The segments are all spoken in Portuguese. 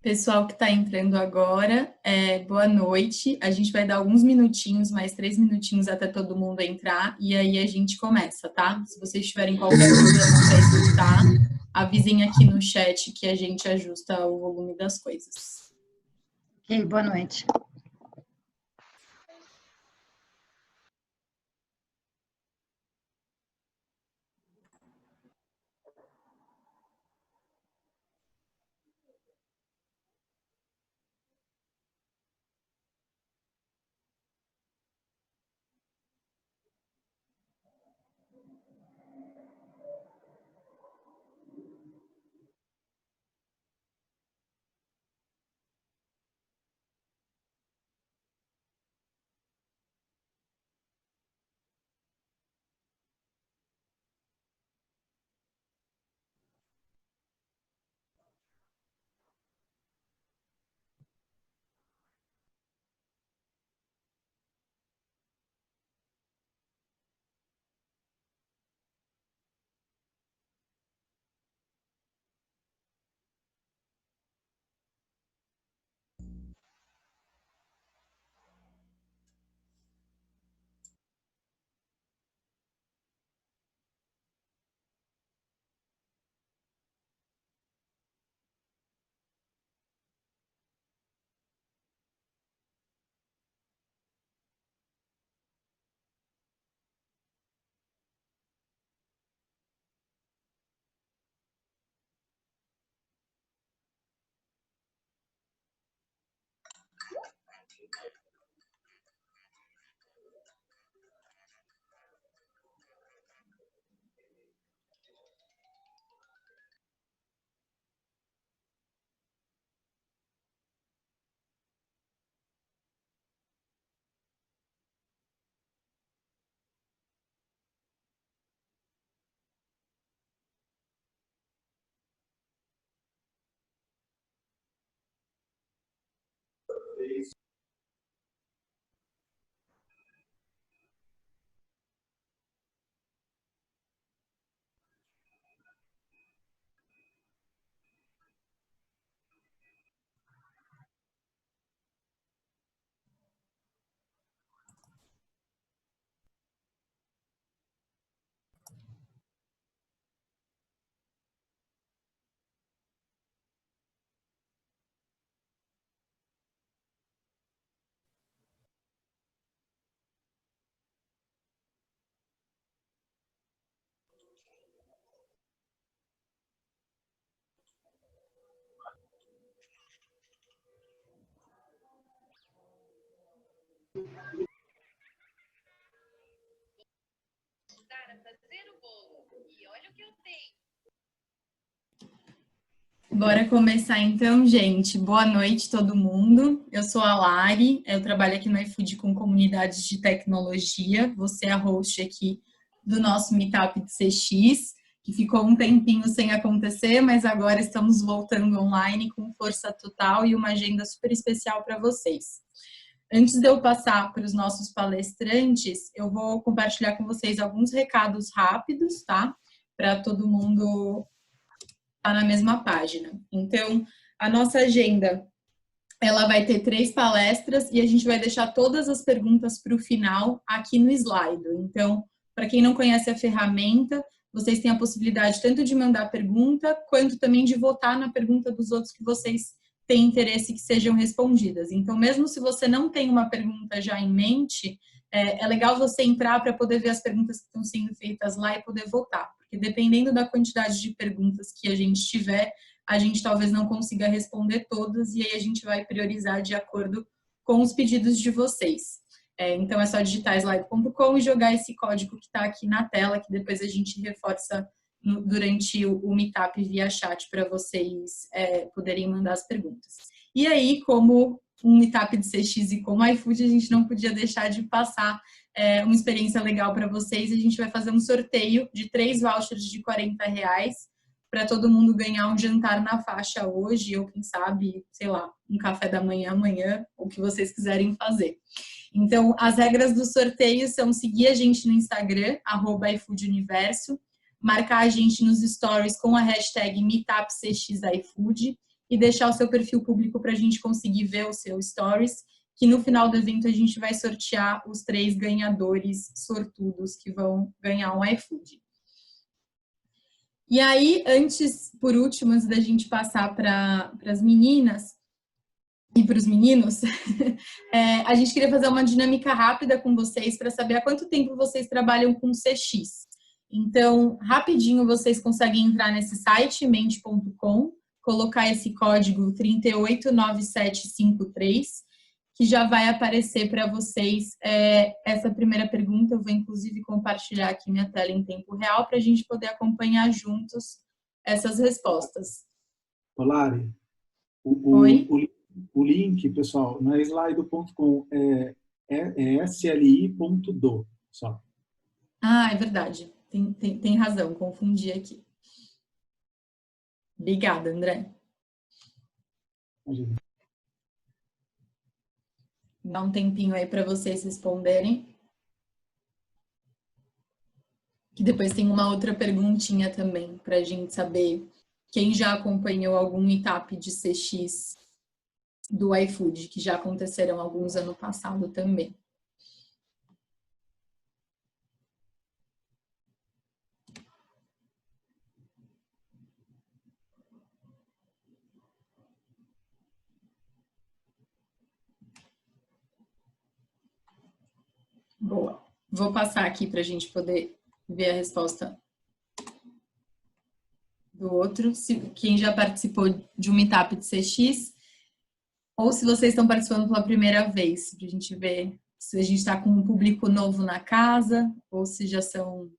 Pessoal que está entrando agora, boa noite. A gente vai dar alguns minutinhos, mais 3 minutinhos até todo mundo entrar, e aí a gente começa, tá? Se vocês tiverem qualquer problema para escutar, avisem aqui no chat que a gente ajusta o volume das coisas. Ok, boa noite. Bora começar então, gente. Boa noite, todo mundo. Eu sou a Lari, eu trabalho aqui no iFood com comunidades de tecnologia. Você é a host aqui do nosso Meetup de CX, que ficou um tempinho sem acontecer, mas agora estamos voltando online com força total e uma agenda super especial para vocês. Antes de eu passar para os nossos palestrantes, eu vou compartilhar com vocês alguns recados rápidos, tá? Para todo mundo tá na mesma página. Então, a nossa agenda, ela vai ter 3 palestras e a gente vai deixar todas as perguntas para o final aqui no slide. Então, para quem não conhece a ferramenta, vocês têm a possibilidade tanto de mandar pergunta, quanto também de votar na pergunta dos outros que vocês têm interesse que sejam respondidas. Então, mesmo se você não tem uma pergunta já em mente, é legal você entrar para poder ver as perguntas que estão sendo feitas lá e poder votar. Porque dependendo da quantidade de perguntas que a gente tiver, a gente talvez não consiga responder todas e aí a gente vai priorizar de acordo com os pedidos de vocês. Então é só digitar slide.com e jogar esse código que está aqui na tela, que depois a gente reforça durante o Meetup via chat para vocês poderem mandar as perguntas. E aí, como um Meetup de CX e como iFood, a gente não podia deixar de passar uma experiência legal para vocês. A gente vai fazer um sorteio de 3 vouchers de R$40 para todo mundo ganhar um jantar na faixa hoje, ou quem sabe, sei lá, um café da manhã amanhã, o que vocês quiserem fazer. Então, as regras do sorteio são seguir a gente no Instagram, @iFoodUniverso, marcar a gente nos stories com a hashtag MeetupCXiFood e deixar o seu perfil público para a gente conseguir ver o seu stories, que no final do evento a gente vai sortear os 3 ganhadores sortudos que vão ganhar um iFood. E aí, por último, antes da gente passar para as meninas e para os meninos, a gente queria fazer uma dinâmica rápida com vocês para saber há quanto tempo vocês trabalham com CX. Então, rapidinho, vocês conseguem entrar nesse site, mente.com, colocar esse código 389753, que já vai aparecer para vocês essa primeira pergunta. Eu vou, inclusive, compartilhar aqui minha tela em tempo real para a gente poder acompanhar juntos essas respostas. Lari, Oi? O link, pessoal, não é slido.com, é sli.do, só. Ah, é verdade. Tem razão, confundi aqui. Obrigada, André. Imagina. Dá um tempinho aí para vocês responderem. Que depois tem uma outra perguntinha também, para a gente saber quem já acompanhou algum meetup de CX do iFood, que já aconteceram alguns ano passado também. Boa. Vou passar aqui para a gente poder ver a resposta do outro. Quem já participou de um meetup de CX, ou se vocês estão participando pela primeira vez, para a gente ver se a gente está com um público novo na casa, ou se já são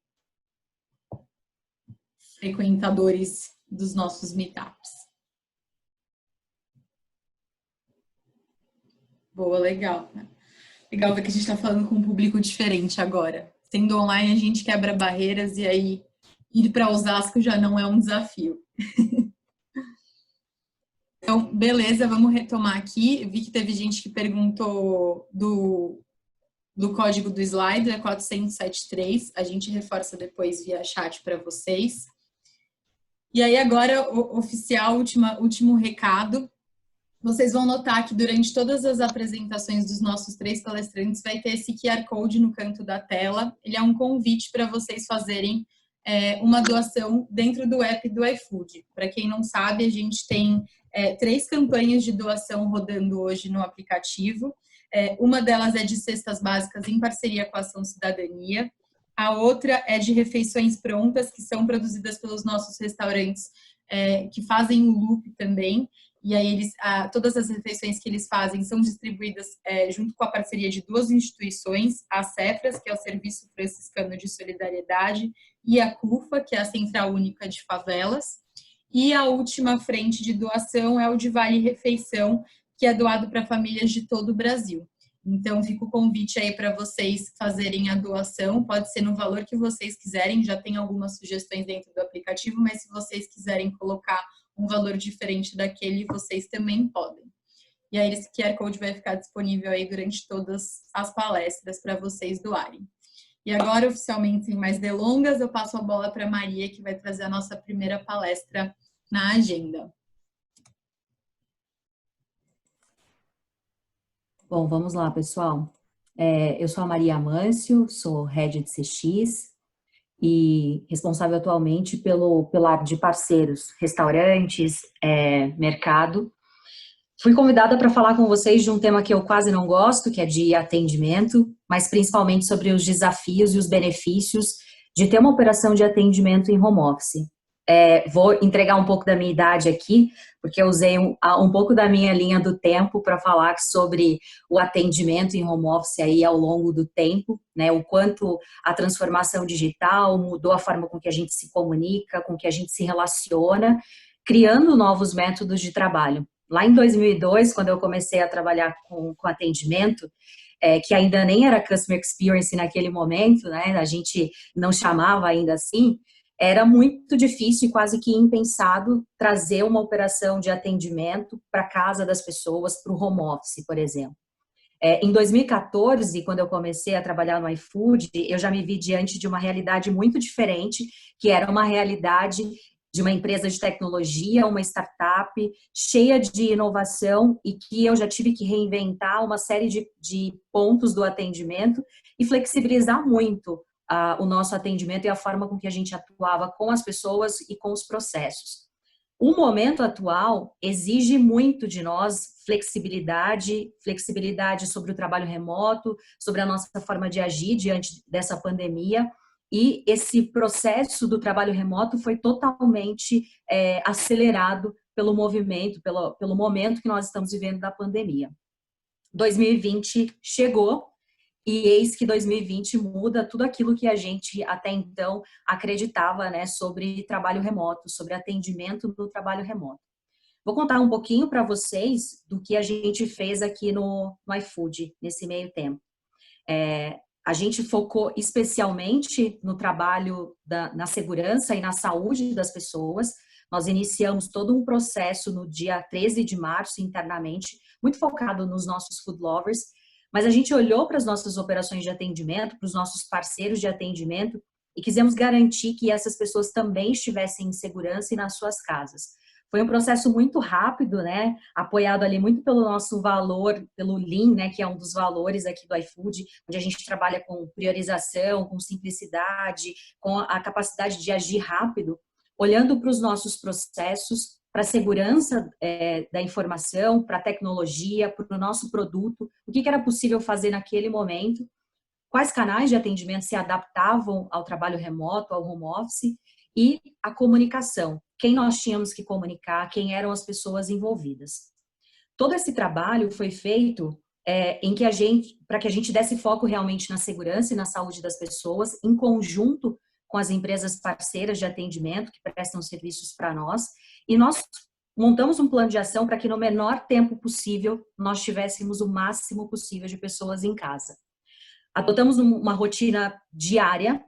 frequentadores dos nossos meetups. Boa, legal, né? Legal ver que a gente está falando com um público diferente agora. Sendo online, a gente quebra barreiras e aí ir para Osasco já não é um desafio. Então, beleza, vamos retomar aqui. Eu vi que teve gente que perguntou do código do slide, é 473. A gente reforça depois via chat para vocês. E aí agora, oficial, último recado. Vocês vão notar que durante todas as apresentações dos nossos 3 palestrantes vai ter esse QR Code no canto da tela. Ele é um convite para vocês fazerem uma doação dentro do app do iFood. Para quem não sabe, a gente tem 3 campanhas de doação rodando hoje no aplicativo. Uma delas é de cestas básicas em parceria com a Ação Cidadania. A outra é de refeições prontas, que são produzidas pelos nossos restaurantes, que fazem o loop também. E aí todas as refeições que eles fazem são distribuídas junto com a parceria de 2 instituições, a Cefras, que é o Serviço Franciscano de Solidariedade, e a CUFA, que é a Central Única de Favelas. E a última frente de doação é o de Vale Refeição, que é doado para famílias de todo o Brasil. Então, fica o convite aí para vocês fazerem a doação, pode ser no valor que vocês quiserem, já tem algumas sugestões dentro do aplicativo, mas se vocês quiserem colocar um valor diferente daquele, vocês também podem. E aí esse QR Code vai ficar disponível aí durante todas as palestras para vocês doarem. E agora, oficialmente, sem mais delongas, eu passo a bola para a Maria, que vai trazer a nossa primeira palestra na agenda. Bom, vamos lá, pessoal. Eu sou a Maria Amâncio, sou Head de CX e responsável atualmente pelo pilar de parceiros, restaurantes, mercado. Fui convidada para falar com vocês de um tema que eu quase não gosto, que é de atendimento, mas principalmente sobre os desafios e os benefícios de ter uma operação de atendimento em home office. Vou entregar um pouco da minha idade aqui, porque eu usei um pouco da minha linha do tempo para falar sobre o atendimento em home office aí ao longo do tempo, né? O quanto a transformação digital mudou a forma com que a gente se comunica, com que a gente se relaciona, criando novos métodos de trabalho. Lá em 2002, quando eu comecei a trabalhar com atendimento, que ainda nem era Customer Experience naquele momento, né? A gente não chamava ainda assim. Era muito difícil e quase que impensado trazer uma operação de atendimento para a casa das pessoas, para o home office, por exemplo. Em 2014, quando eu comecei a trabalhar no iFood, eu já me vi diante de uma realidade muito diferente, que era uma realidade de uma empresa de tecnologia, uma startup cheia de inovação e que eu já tive que reinventar uma série de pontos do atendimento e flexibilizar muito o nosso atendimento e a forma com que a gente atuava com as pessoas e com os processos. O momento atual exige muito de nós flexibilidade sobre o trabalho remoto, sobre a nossa forma de agir diante dessa pandemia. E esse processo do trabalho remoto foi totalmente acelerado pelo movimento, pelo momento que nós estamos vivendo da pandemia. 2020 chegou e eis que 2020 muda tudo aquilo que a gente até então acreditava, né, sobre trabalho remoto, sobre atendimento do trabalho remoto. Vou contar um pouquinho para vocês do que a gente fez aqui no iFood nesse meio tempo. A gente focou especialmente no trabalho na segurança e na saúde das pessoas. Nós iniciamos todo um processo no dia 13 de março internamente, muito focado nos nossos food lovers, mas a gente olhou para as nossas operações de atendimento, para os nossos parceiros de atendimento e quisemos garantir que essas pessoas também estivessem em segurança e nas suas casas. Foi um processo muito rápido, né? Apoiado ali muito pelo nosso valor, pelo Lean, né? Que é um dos valores aqui do iFood, onde a gente trabalha com priorização, com simplicidade, com a capacidade de agir rápido, olhando para os nossos processos, para a segurança da informação, para a tecnologia, para o nosso produto, o que era possível fazer naquele momento, quais canais de atendimento se adaptavam ao trabalho remoto, ao home office, e a comunicação, quem nós tínhamos que comunicar, quem eram as pessoas envolvidas. Todo esse trabalho foi feito para que a gente desse foco realmente na segurança e na saúde das pessoas, em conjunto com as empresas parceiras de atendimento que prestam serviços para nós, e nós montamos um plano de ação para que no menor tempo possível nós tivéssemos o máximo possível de pessoas em casa. Adotamos uma rotina diária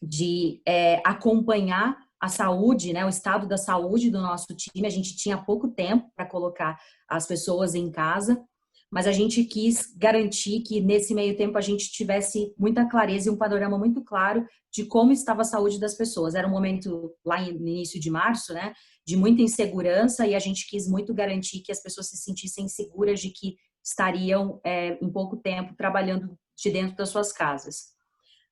de acompanhar a saúde, né, o estado da saúde do nosso time. A gente tinha pouco tempo para colocar as pessoas em casa, mas a gente quis garantir que nesse meio tempo a gente tivesse muita clareza e um panorama muito claro de como estava a saúde das pessoas. Era um momento lá no início de março, né, de muita insegurança, e a gente quis muito garantir que as pessoas se sentissem seguras de que estariam em pouco tempo trabalhando de dentro das suas casas.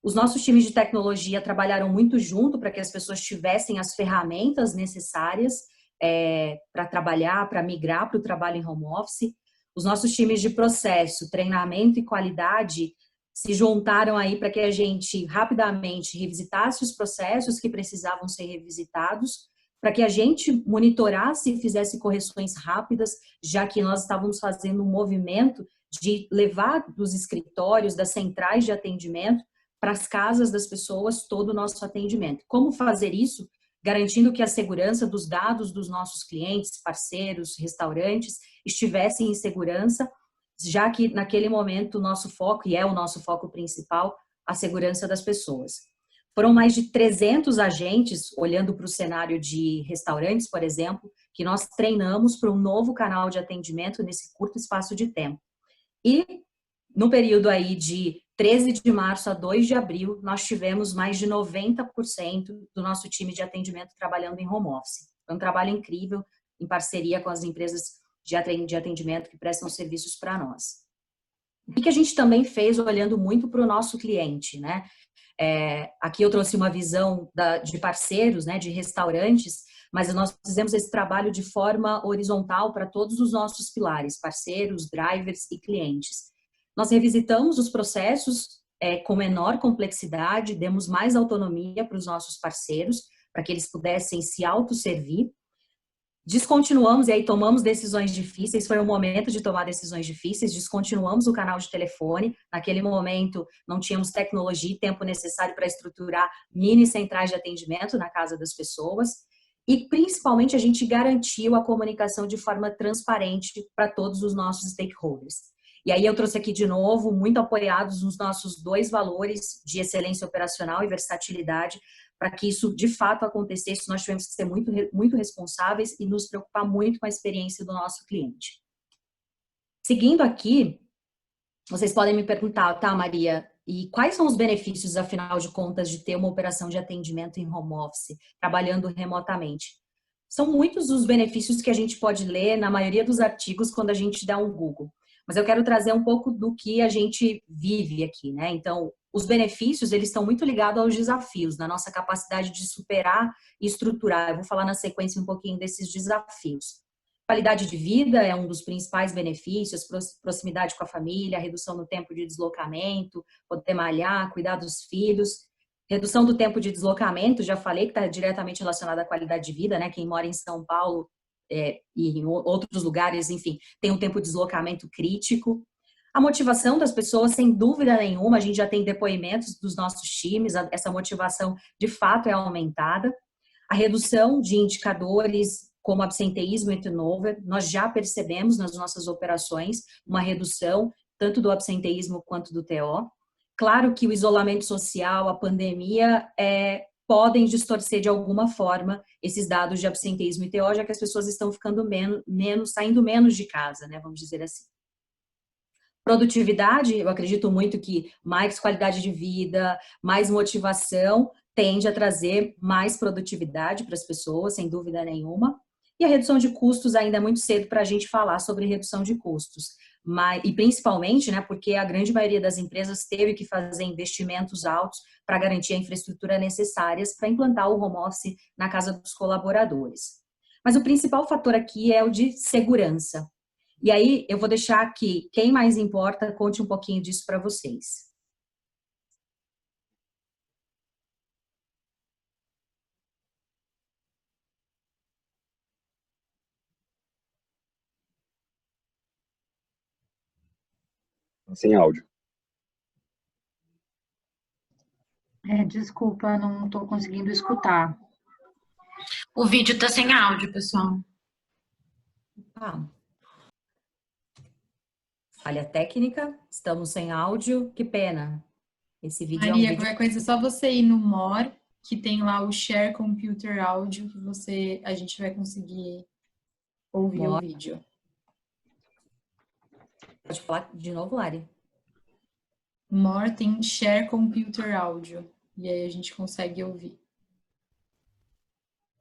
Os nossos times de tecnologia trabalharam muito junto para que as pessoas tivessem as ferramentas necessárias para trabalhar, para migrar para o trabalho em home office. Os nossos times de processo, treinamento e qualidade se juntaram aí para que a gente rapidamente revisitasse os processos que precisavam ser revisitados, para que a gente monitorasse e fizesse correções rápidas, já que nós estávamos fazendo um movimento de levar dos escritórios, das centrais de atendimento, para as casas das pessoas todo o nosso atendimento. Como fazer isso? Garantindo que a segurança dos dados dos nossos clientes, parceiros, restaurantes estivessem em segurança, já que naquele momento o nosso foco, e é o nosso foco principal, a segurança das pessoas. Foram mais de 300 agentes, olhando para o cenário de restaurantes, por exemplo, que nós treinamos para um novo canal de atendimento nesse curto espaço de tempo. E no período aí de 13 de março a 2 de abril, nós tivemos mais de 90% do nosso time de atendimento trabalhando em home office. Foi um trabalho incrível, em parceria com as empresas de atendimento que prestam serviços para nós. O que a gente também fez olhando muito para o nosso cliente, né? Aqui eu trouxe uma visão de parceiros, né, de restaurantes, mas nós fizemos esse trabalho de forma horizontal para todos os nossos pilares, parceiros, drivers e clientes. Nós revisitamos os processos com menor complexidade, demos mais autonomia para os nossos parceiros, para que eles pudessem se autosservir. Descontinuamos, e aí tomamos decisões difíceis, foi o momento de tomar decisões difíceis, descontinuamos o canal de telefone. Naquele momento não tínhamos tecnologia e tempo necessário para estruturar mini centrais de atendimento na casa das pessoas. E principalmente a gente garantiu a comunicação de forma transparente para todos os nossos stakeholders. E aí eu trouxe aqui de novo, muito apoiados nos nossos 2 valores de excelência operacional e versatilidade. Para que isso de fato acontecesse, nós tivemos que ser muito responsáveis e nos preocupar muito com a experiência do nosso cliente. Seguindo aqui, vocês podem me perguntar, tá, Maria, E quais são os benefícios, afinal de contas, de ter uma operação de atendimento em home office, trabalhando remotamente? São muitos os benefícios que a gente pode ler na maioria dos artigos quando a gente dá um Google. Mas eu quero trazer um pouco do que a gente vive aqui, né? Então, os benefícios, eles estão muito ligados aos desafios, na nossa capacidade de superar e estruturar. Eu vou falar na sequência um pouquinho desses desafios. Qualidade de vida é um dos principais benefícios, proximidade com a família, redução no tempo de deslocamento, poder malhar, cuidar dos filhos. Redução do tempo de deslocamento, já falei que está diretamente relacionada à qualidade de vida, né? Quem mora em São Paulo e em outros lugares, enfim, tem um tempo de deslocamento crítico. A motivação das pessoas, sem dúvida nenhuma, a gente já tem depoimentos dos nossos times, essa motivação de fato é aumentada. A redução de indicadores como absenteísmo e turnover, nós já percebemos nas nossas operações uma redução tanto do absenteísmo quanto do TO. Claro que o isolamento social, a pandemia, podem distorcer de alguma forma esses dados de absenteísmo e TO, já que as pessoas estão ficando saindo menos de casa, né, vamos dizer assim. Produtividade, eu acredito muito que mais qualidade de vida, mais motivação, tende a trazer mais produtividade para as pessoas, sem dúvida nenhuma. E a redução de custos ainda é muito cedo para a gente falar sobre redução de custos. E principalmente, né, porque a grande maioria das empresas teve que fazer investimentos altos para garantir a infraestrutura necessárias para implantar o home office na casa dos colaboradores. Mas o principal fator aqui é o de segurança. E aí eu vou deixar aqui, quem mais importa, conte um pouquinho disso para vocês. Sem áudio. Desculpa, não estou conseguindo escutar. O vídeo está sem áudio, pessoal. Falha técnica, estamos sem áudio, que pena. Esse vídeo Maria, é um vídeo... qualquer coisa é só você ir no More, que tem lá o Share Computer Áudio, que a gente vai conseguir ouvir o vídeo. Pode falar de novo, Lari? More tem Share Computer Áudio, e aí a gente consegue ouvir.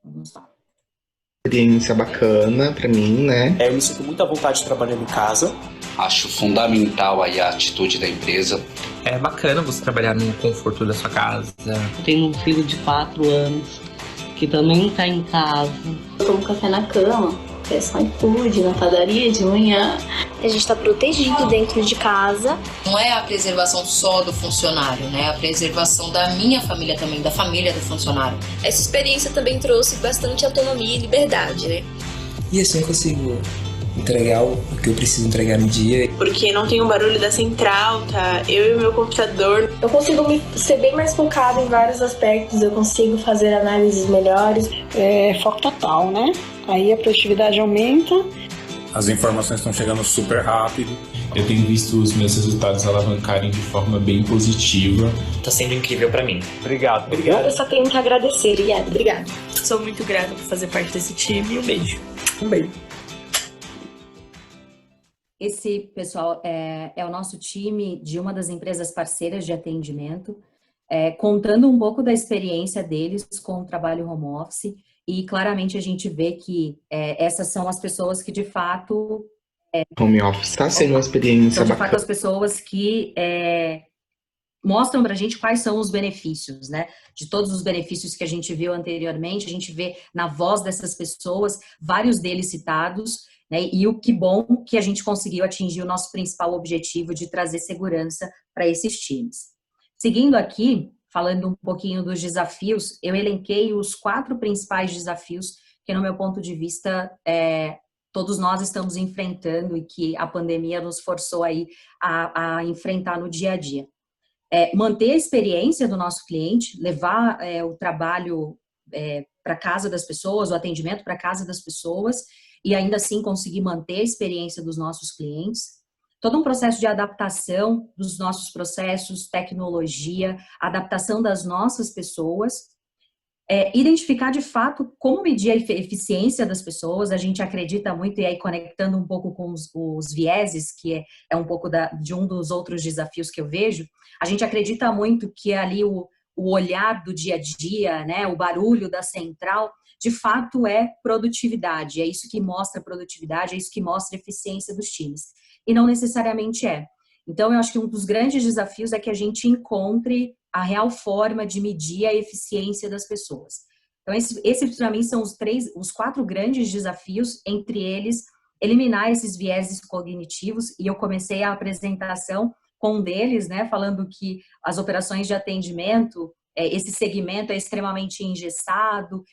Vamos lá. Experiência bacana pra mim, né? Eu me sinto muito à vontade trabalhando em casa. Acho fundamental aí a atitude da empresa. É bacana você trabalhar no conforto da sua casa. Eu tenho um filho de 4 anos que também está em casa. Eu tomo café na cama, peço iFood, na padaria de manhã. A gente está protegido dentro de casa. Não é a preservação só do funcionário, né? A preservação da minha família também, da família do funcionário. Essa experiência também trouxe bastante autonomia e liberdade, né? E assim eu consigo entregar o que eu preciso entregar no dia. Porque não tem o barulho da central, tá? Eu e o meu computador. Eu consigo ser bem mais focada em vários aspectos, eu consigo fazer análises melhores. É foco total, né? Aí a produtividade aumenta. As informações estão chegando super rápido. Eu tenho visto os meus resultados alavancarem de forma bem positiva. Tá sendo incrível pra mim. Obrigado. Eu só tenho que agradecer. Obrigada. Sou muito grata por fazer parte desse time e um beijo. Um beijo. Esse, pessoal, é o nosso time de uma das empresas parceiras de atendimento, contando um pouco da experiência deles com o trabalho home office, e claramente a gente vê que essas são as pessoas que, de fato... Home office está sendo uma experiência são, de bacana. fato, as pessoas que mostram para a gente quais são os benefícios, né? De todos os benefícios que a gente viu anteriormente, a gente vê na voz dessas pessoas, vários deles citados, né? E o que bom que a gente conseguiu atingir o nosso principal objetivo de trazer segurança para esses times. Seguindo aqui, falando um pouquinho dos desafios, eu elenquei os 4 principais desafios que, no meu ponto de vista, todos nós estamos enfrentando e que a pandemia nos forçou aí a enfrentar no dia a dia. Manter a experiência do nosso cliente, levar o trabalho para casa das pessoas, o atendimento para casa das pessoas, e ainda assim conseguir manter a experiência dos nossos clientes. Todo um processo de adaptação dos nossos processos, tecnologia, adaptação das nossas pessoas. identificar de fato como medir a eficiência das pessoas. A gente acredita muito, e aí conectando um pouco com os vieses, que é um pouco de um dos outros desafios que eu vejo, a gente acredita muito que ali o olhar do dia a dia, né, o barulho da central, de fato é produtividade, é isso que mostra produtividade, é isso que mostra eficiência dos times, e não necessariamente é. Então, eu acho que um dos grandes desafios é que a gente encontre a real forma de medir a eficiência das pessoas. Então, esses para mim são os 4 grandes desafios, entre eles, eliminar esses vieses cognitivos, e eu comecei a apresentação com um deles, né, falando que as operações de atendimento, esse segmento é extremamente engessado.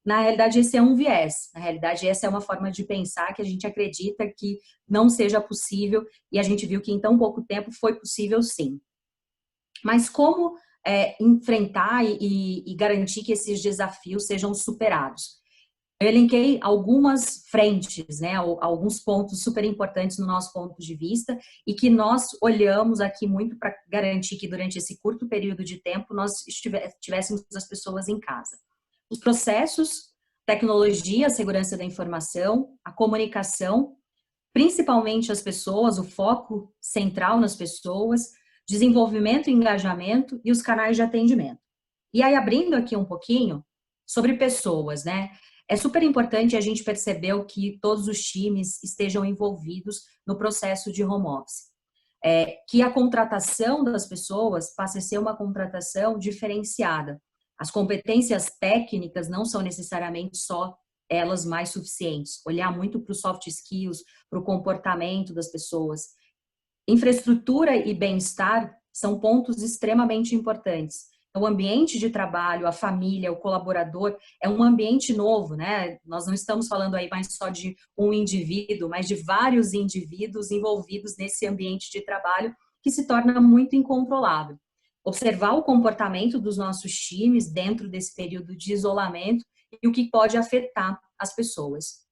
Na realidade, esse é um viés. Na realidade, essa é uma forma de pensar que a gente acredita que não seja possível, e a gente viu que em tão pouco tempo foi possível sim. Mas como enfrentar e garantir que esses desafios sejam superados? Eu elenquei algumas frentes, né, alguns pontos super importantes no nosso ponto de vista e que nós olhamos aqui muito para garantir que durante esse curto período de tempo nós tivéssemos as pessoas em casa. Os processos, tecnologia, segurança da informação, a comunicação, principalmente as pessoas, o foco central nas pessoas, desenvolvimento e engajamento e os canais de atendimento. E aí, abrindo aqui um pouquinho sobre pessoas, né? É super importante a gente perceber que todos os times estejam envolvidos no processo de home office. Que a contratação das pessoas passe a ser uma contratação diferenciada. As competências técnicas não são necessariamente só elas mais suficientes. Olhar muito para os soft skills, para o comportamento das pessoas. Infraestrutura e bem-estar são pontos extremamente importantes. O ambiente de trabalho, a família, o colaborador, é um ambiente novo, né? Nós não estamos falando aí mais só de um indivíduo, mas de vários indivíduos envolvidos nesse ambiente de trabalho que se torna muito incontrolável. Observar o comportamento dos nossos times dentro desse período de isolamento e o que pode afetar as pessoas.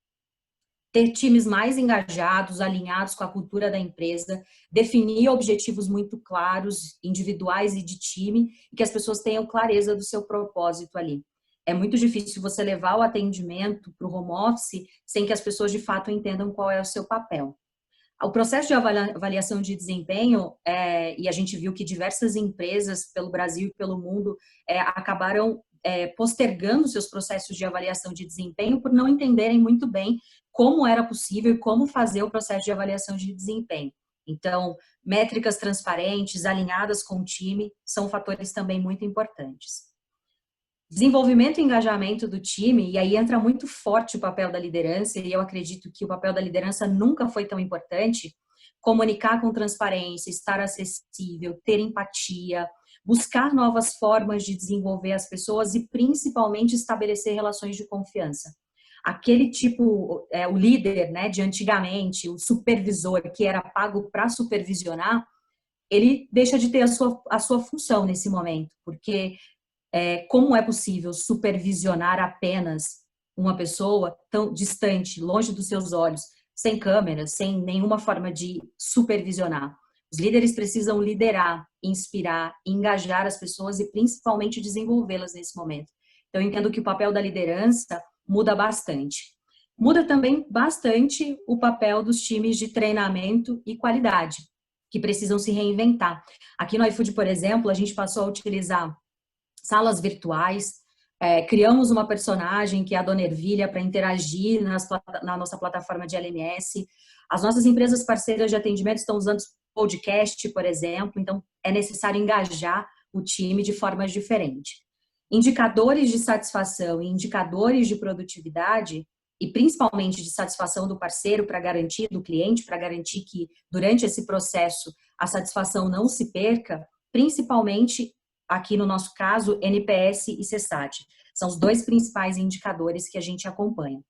Ter times mais engajados, alinhados com a cultura da empresa, definir objetivos muito claros, individuais e de time, e que as pessoas tenham clareza do seu propósito ali. É muito difícil você levar o atendimento para o home office sem que as pessoas de fato entendam qual é o seu papel. O processo de avaliação de desempenho, e a gente viu que diversas empresas pelo Brasil e pelo mundo acabaram postergando seus processos de avaliação de desempenho por não entenderem muito bem como era possível e como fazer o processo de avaliação de desempenho. Então, métricas transparentes, alinhadas com o time, são fatores também muito importantes. Desenvolvimento e engajamento do time, e aí entra muito forte o papel da liderança, e eu acredito que o papel da liderança nunca foi tão importante. Comunicar com transparência, estar acessível, ter empatia, buscar novas formas de desenvolver as pessoas e principalmente estabelecer relações de confiança. Aquele tipo, o líder, né, de antigamente, o supervisor que era pago para supervisionar, ele deixa de ter a sua função nesse momento, porque como é possível supervisionar apenas uma pessoa tão distante, longe dos seus olhos, sem câmeras, sem nenhuma forma de supervisionar? Os líderes precisam liderar, inspirar, engajar as pessoas e principalmente desenvolvê-las nesse momento. Então, eu entendo que o papel da liderança muda bastante. Muda também bastante o papel dos times de treinamento e qualidade, que precisam se reinventar. Aqui no iFood, por exemplo, a gente passou a utilizar salas virtuais, criamos uma personagem que é a Dona Ervilha para interagir na nossa plataforma de LMS. As nossas empresas parceiras de atendimento estão usando podcast, por exemplo, então é necessário engajar o time de formas diferentes. Indicadores de satisfação e indicadores de produtividade, e principalmente de satisfação do parceiro para garantir, do cliente, para garantir que durante esse processo a satisfação não se perca, principalmente aqui no nosso caso, NPS e CSAT. São os 2 principais indicadores que a gente acompanha.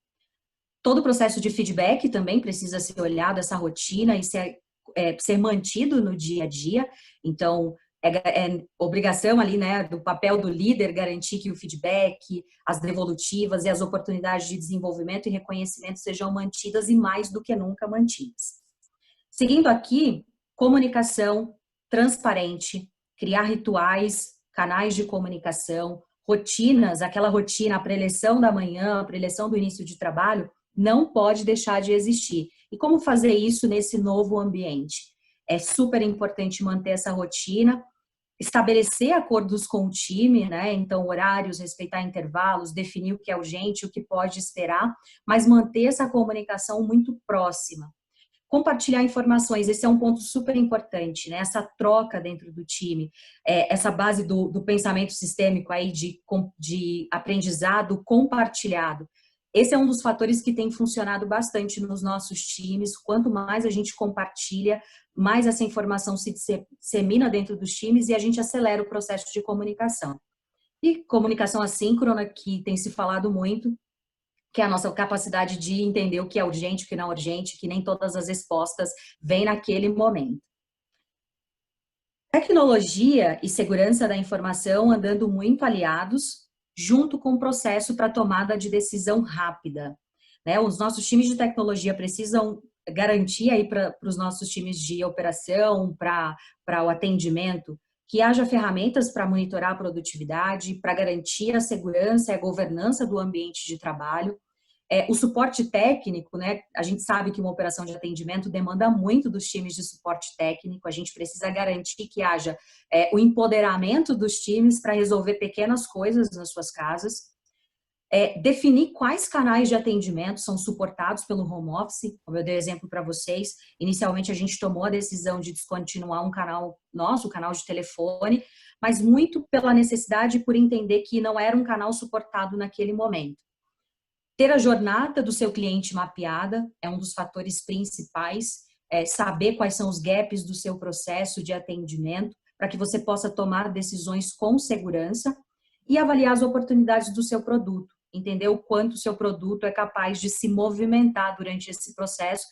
Todo o processo de feedback também precisa ser olhado, essa rotina, e ser mantido no dia a dia. Então, é obrigação ali, né, do papel do líder garantir que o feedback, as devolutivas e as oportunidades de desenvolvimento e reconhecimento sejam mantidas e mais do que nunca mantidas. Seguindo aqui, comunicação transparente, criar rituais, canais de comunicação, rotinas, aquela rotina, a preleção da manhã, a preleção do início de trabalho, não pode deixar de existir. E como fazer isso nesse novo ambiente? É super importante manter essa rotina, estabelecer acordos com o time, né? Então, horários, respeitar intervalos, definir o que é urgente, o que pode esperar, mas manter essa comunicação muito próxima. Compartilhar informações, esse é um ponto super importante, né? Essa troca dentro do time, essa base do pensamento sistêmico aí de aprendizado compartilhado. Esse é um dos fatores que tem funcionado bastante nos nossos times. Quanto mais a gente compartilha, mais essa informação se dissemina dentro dos times e a gente acelera o processo de comunicação. E comunicação assíncrona, que tem se falado muito, que é a nossa capacidade de entender o que é urgente, o que não é urgente, que nem todas as respostas vêm naquele momento. Tecnologia e segurança da informação andando muito aliados, junto com o processo para tomada de decisão rápida, né? Os nossos times de tecnologia precisam garantir aí para os nossos times de operação, para o atendimento, que haja ferramentas para monitorar a produtividade, para garantir a segurança e a governança do ambiente de trabalho. O suporte técnico, né? A gente sabe que uma operação de atendimento demanda muito dos times de suporte técnico, a gente precisa garantir que haja o empoderamento dos times para resolver pequenas coisas nas suas casas, definir quais canais de atendimento são suportados pelo home office, como eu dei exemplo para vocês. Inicialmente a gente tomou a decisão de descontinuar um canal nosso, o canal de telefone, mas muito pela necessidade por entender que não era um canal suportado naquele momento. Ter a jornada do seu cliente mapeada é um dos fatores principais, saber quais são os gaps do seu processo de atendimento, para que você possa tomar decisões com segurança e avaliar as oportunidades do seu produto, entender o quanto o seu produto é capaz de se movimentar durante esse processo,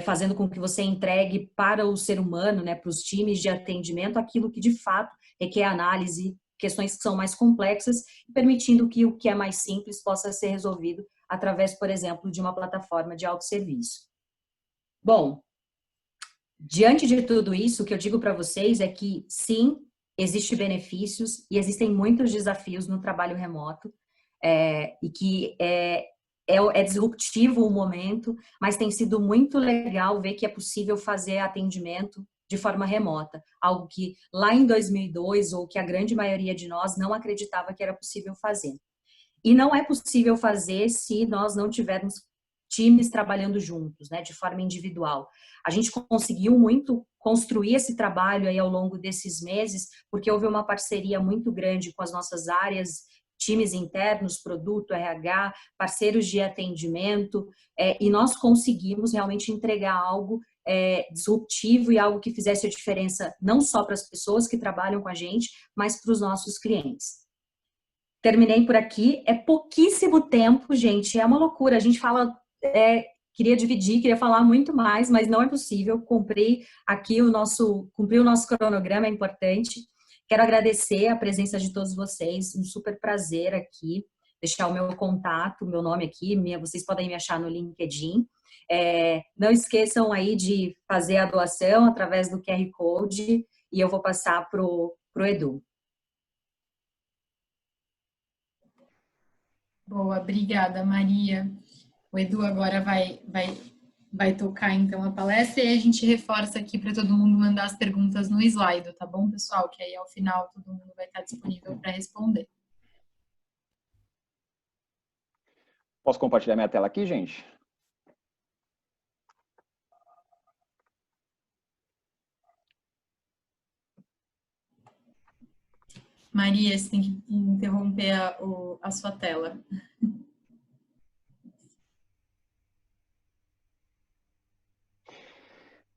fazendo com que você entregue para o ser humano, né, para os times de atendimento, aquilo que de fato requer análise, questões que são mais complexas, permitindo que o que é mais simples possa ser resolvido através, por exemplo, de uma plataforma de autosserviço. Bom, diante de tudo isso, o que eu digo para vocês é que, sim, existem benefícios e existem muitos desafios no trabalho remoto, e que é disruptivo o momento, mas tem sido muito legal ver que é possível fazer atendimento de forma remota, algo que lá em 2002, ou que a grande maioria de nós não acreditava que era possível fazer. E não é possível fazer se nós não tivermos times trabalhando juntos, né, de forma individual. A gente conseguiu muito construir esse trabalho aí ao longo desses meses, porque houve uma parceria muito grande com as nossas áreas, times internos, produto, RH, parceiros de atendimento, e nós conseguimos realmente entregar algo disruptivo e algo que fizesse a diferença não só para as pessoas que trabalham com a gente, mas para os nossos clientes. Terminei por aqui. É pouquíssimo tempo, gente, é uma loucura. A gente fala, queria dividir, queria falar muito mais, mas não é possível. Cumprir o nosso cronograma é importante. Quero agradecer a presença de todos vocês, um super prazer aqui, deixar o meu contato, meu nome aqui, vocês podem me achar no LinkedIn. Não esqueçam aí de fazer a doação através do QR Code e eu vou passar pro Edu. Boa, obrigada, Maria. O Edu agora vai tocar então a palestra e a gente reforça aqui para todo mundo mandar as perguntas no slide, tá bom, pessoal? Que aí ao final todo mundo vai estar disponível para responder. Posso compartilhar minha tela aqui, gente? Maria, você tem que interromper a sua tela.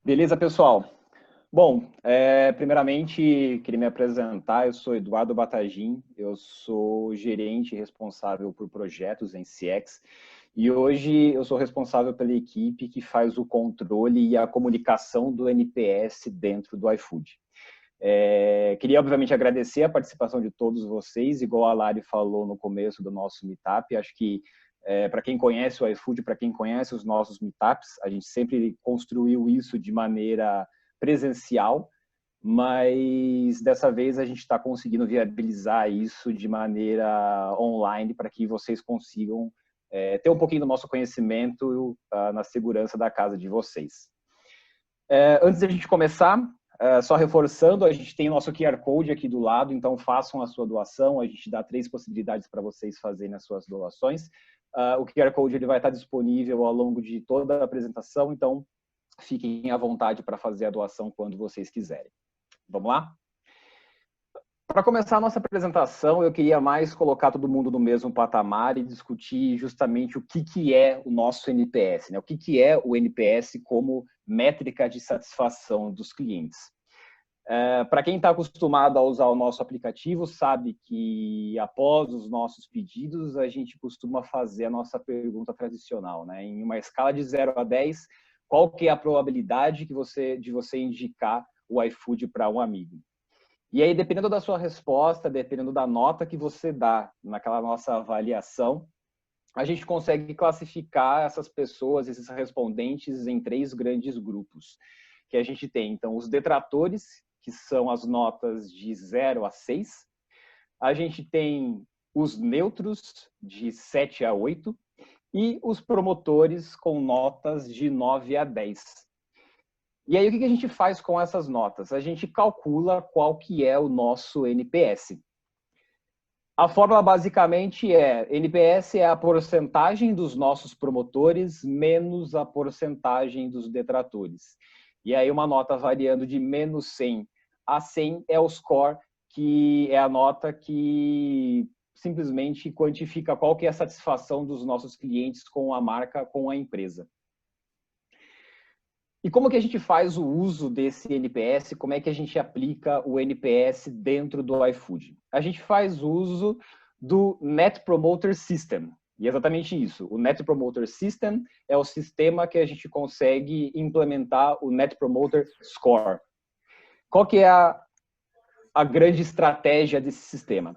Beleza, pessoal? Bom, primeiramente, queria me apresentar. Eu sou Eduardo Batagim, eu sou gerente responsável por projetos em CX e hoje eu sou responsável pela equipe que faz o controle e a comunicação do NPS dentro do iFood. Queria, obviamente, agradecer a participação de todos vocês, igual a Lari falou no começo do nosso meetup. Acho que para quem conhece o iFood, para quem conhece os nossos meetups, a gente sempre construiu isso de maneira presencial mas dessa vez a gente está conseguindo viabilizar isso de maneira online para que vocês consigam ter um pouquinho do nosso conhecimento na segurança da casa de vocês. Antes da gente começar, só reforçando, a gente tem o nosso QR Code aqui do lado, então façam a sua doação, a gente dá 3 possibilidades para vocês fazerem as suas doações. O QR Code ele vai estar disponível ao longo de toda a apresentação, então fiquem à vontade para fazer a doação quando vocês quiserem. Vamos lá? Para começar a nossa apresentação, eu queria mais colocar todo mundo no mesmo patamar e discutir justamente o que é o nosso NPS, né? O que é o NPS como métrica de satisfação dos clientes. Para quem está acostumado a usar o nosso aplicativo, sabe que após os nossos pedidos, a gente costuma fazer a nossa pergunta tradicional, né? Em uma escala de 0 a 10, qual que é a probabilidade de você indicar o iFood para um amigo? E aí, dependendo da sua resposta, dependendo da nota que você dá naquela nossa avaliação, a gente consegue classificar essas pessoas, esses respondentes, em 3 grandes grupos que a gente tem. Então, os detratores, que são as notas de 0 a 6. A gente tem os neutros, de 7 a 8. E os promotores, com notas de 9 a 10. E aí, o que a gente faz com essas notas? A gente calcula qual que é o nosso NPS. A fórmula, basicamente, NPS é a porcentagem dos nossos promotores menos a porcentagem dos detratores. E aí, uma nota variando de menos 100 a 100 é o score, que é a nota que simplesmente quantifica qual que é a satisfação dos nossos clientes com a marca, com a empresa. E como que a gente faz o uso desse NPS? Como é que a gente aplica o NPS dentro do iFood? A gente faz uso do Net Promoter System. E é exatamente isso. O Net Promoter System é o sistema que a gente consegue implementar o Net Promoter Score. Qual que é a grande estratégia desse sistema?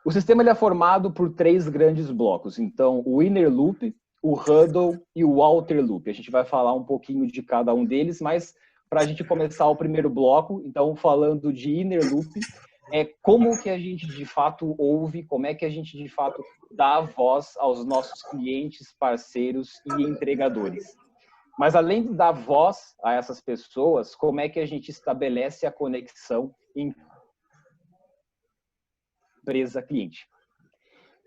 O sistema ele é formado por 3 grandes blocos. Então, o Inner Loop, o Huddle e o Outer Loop. A gente vai falar um pouquinho de cada um deles, mas para a gente começar o primeiro bloco, então falando de Inner Loop, como que a gente de fato ouve, como é que a gente de fato dá voz aos nossos clientes, parceiros e entregadores. Mas além de dar voz a essas pessoas, como é que a gente estabelece a conexão empresa-cliente?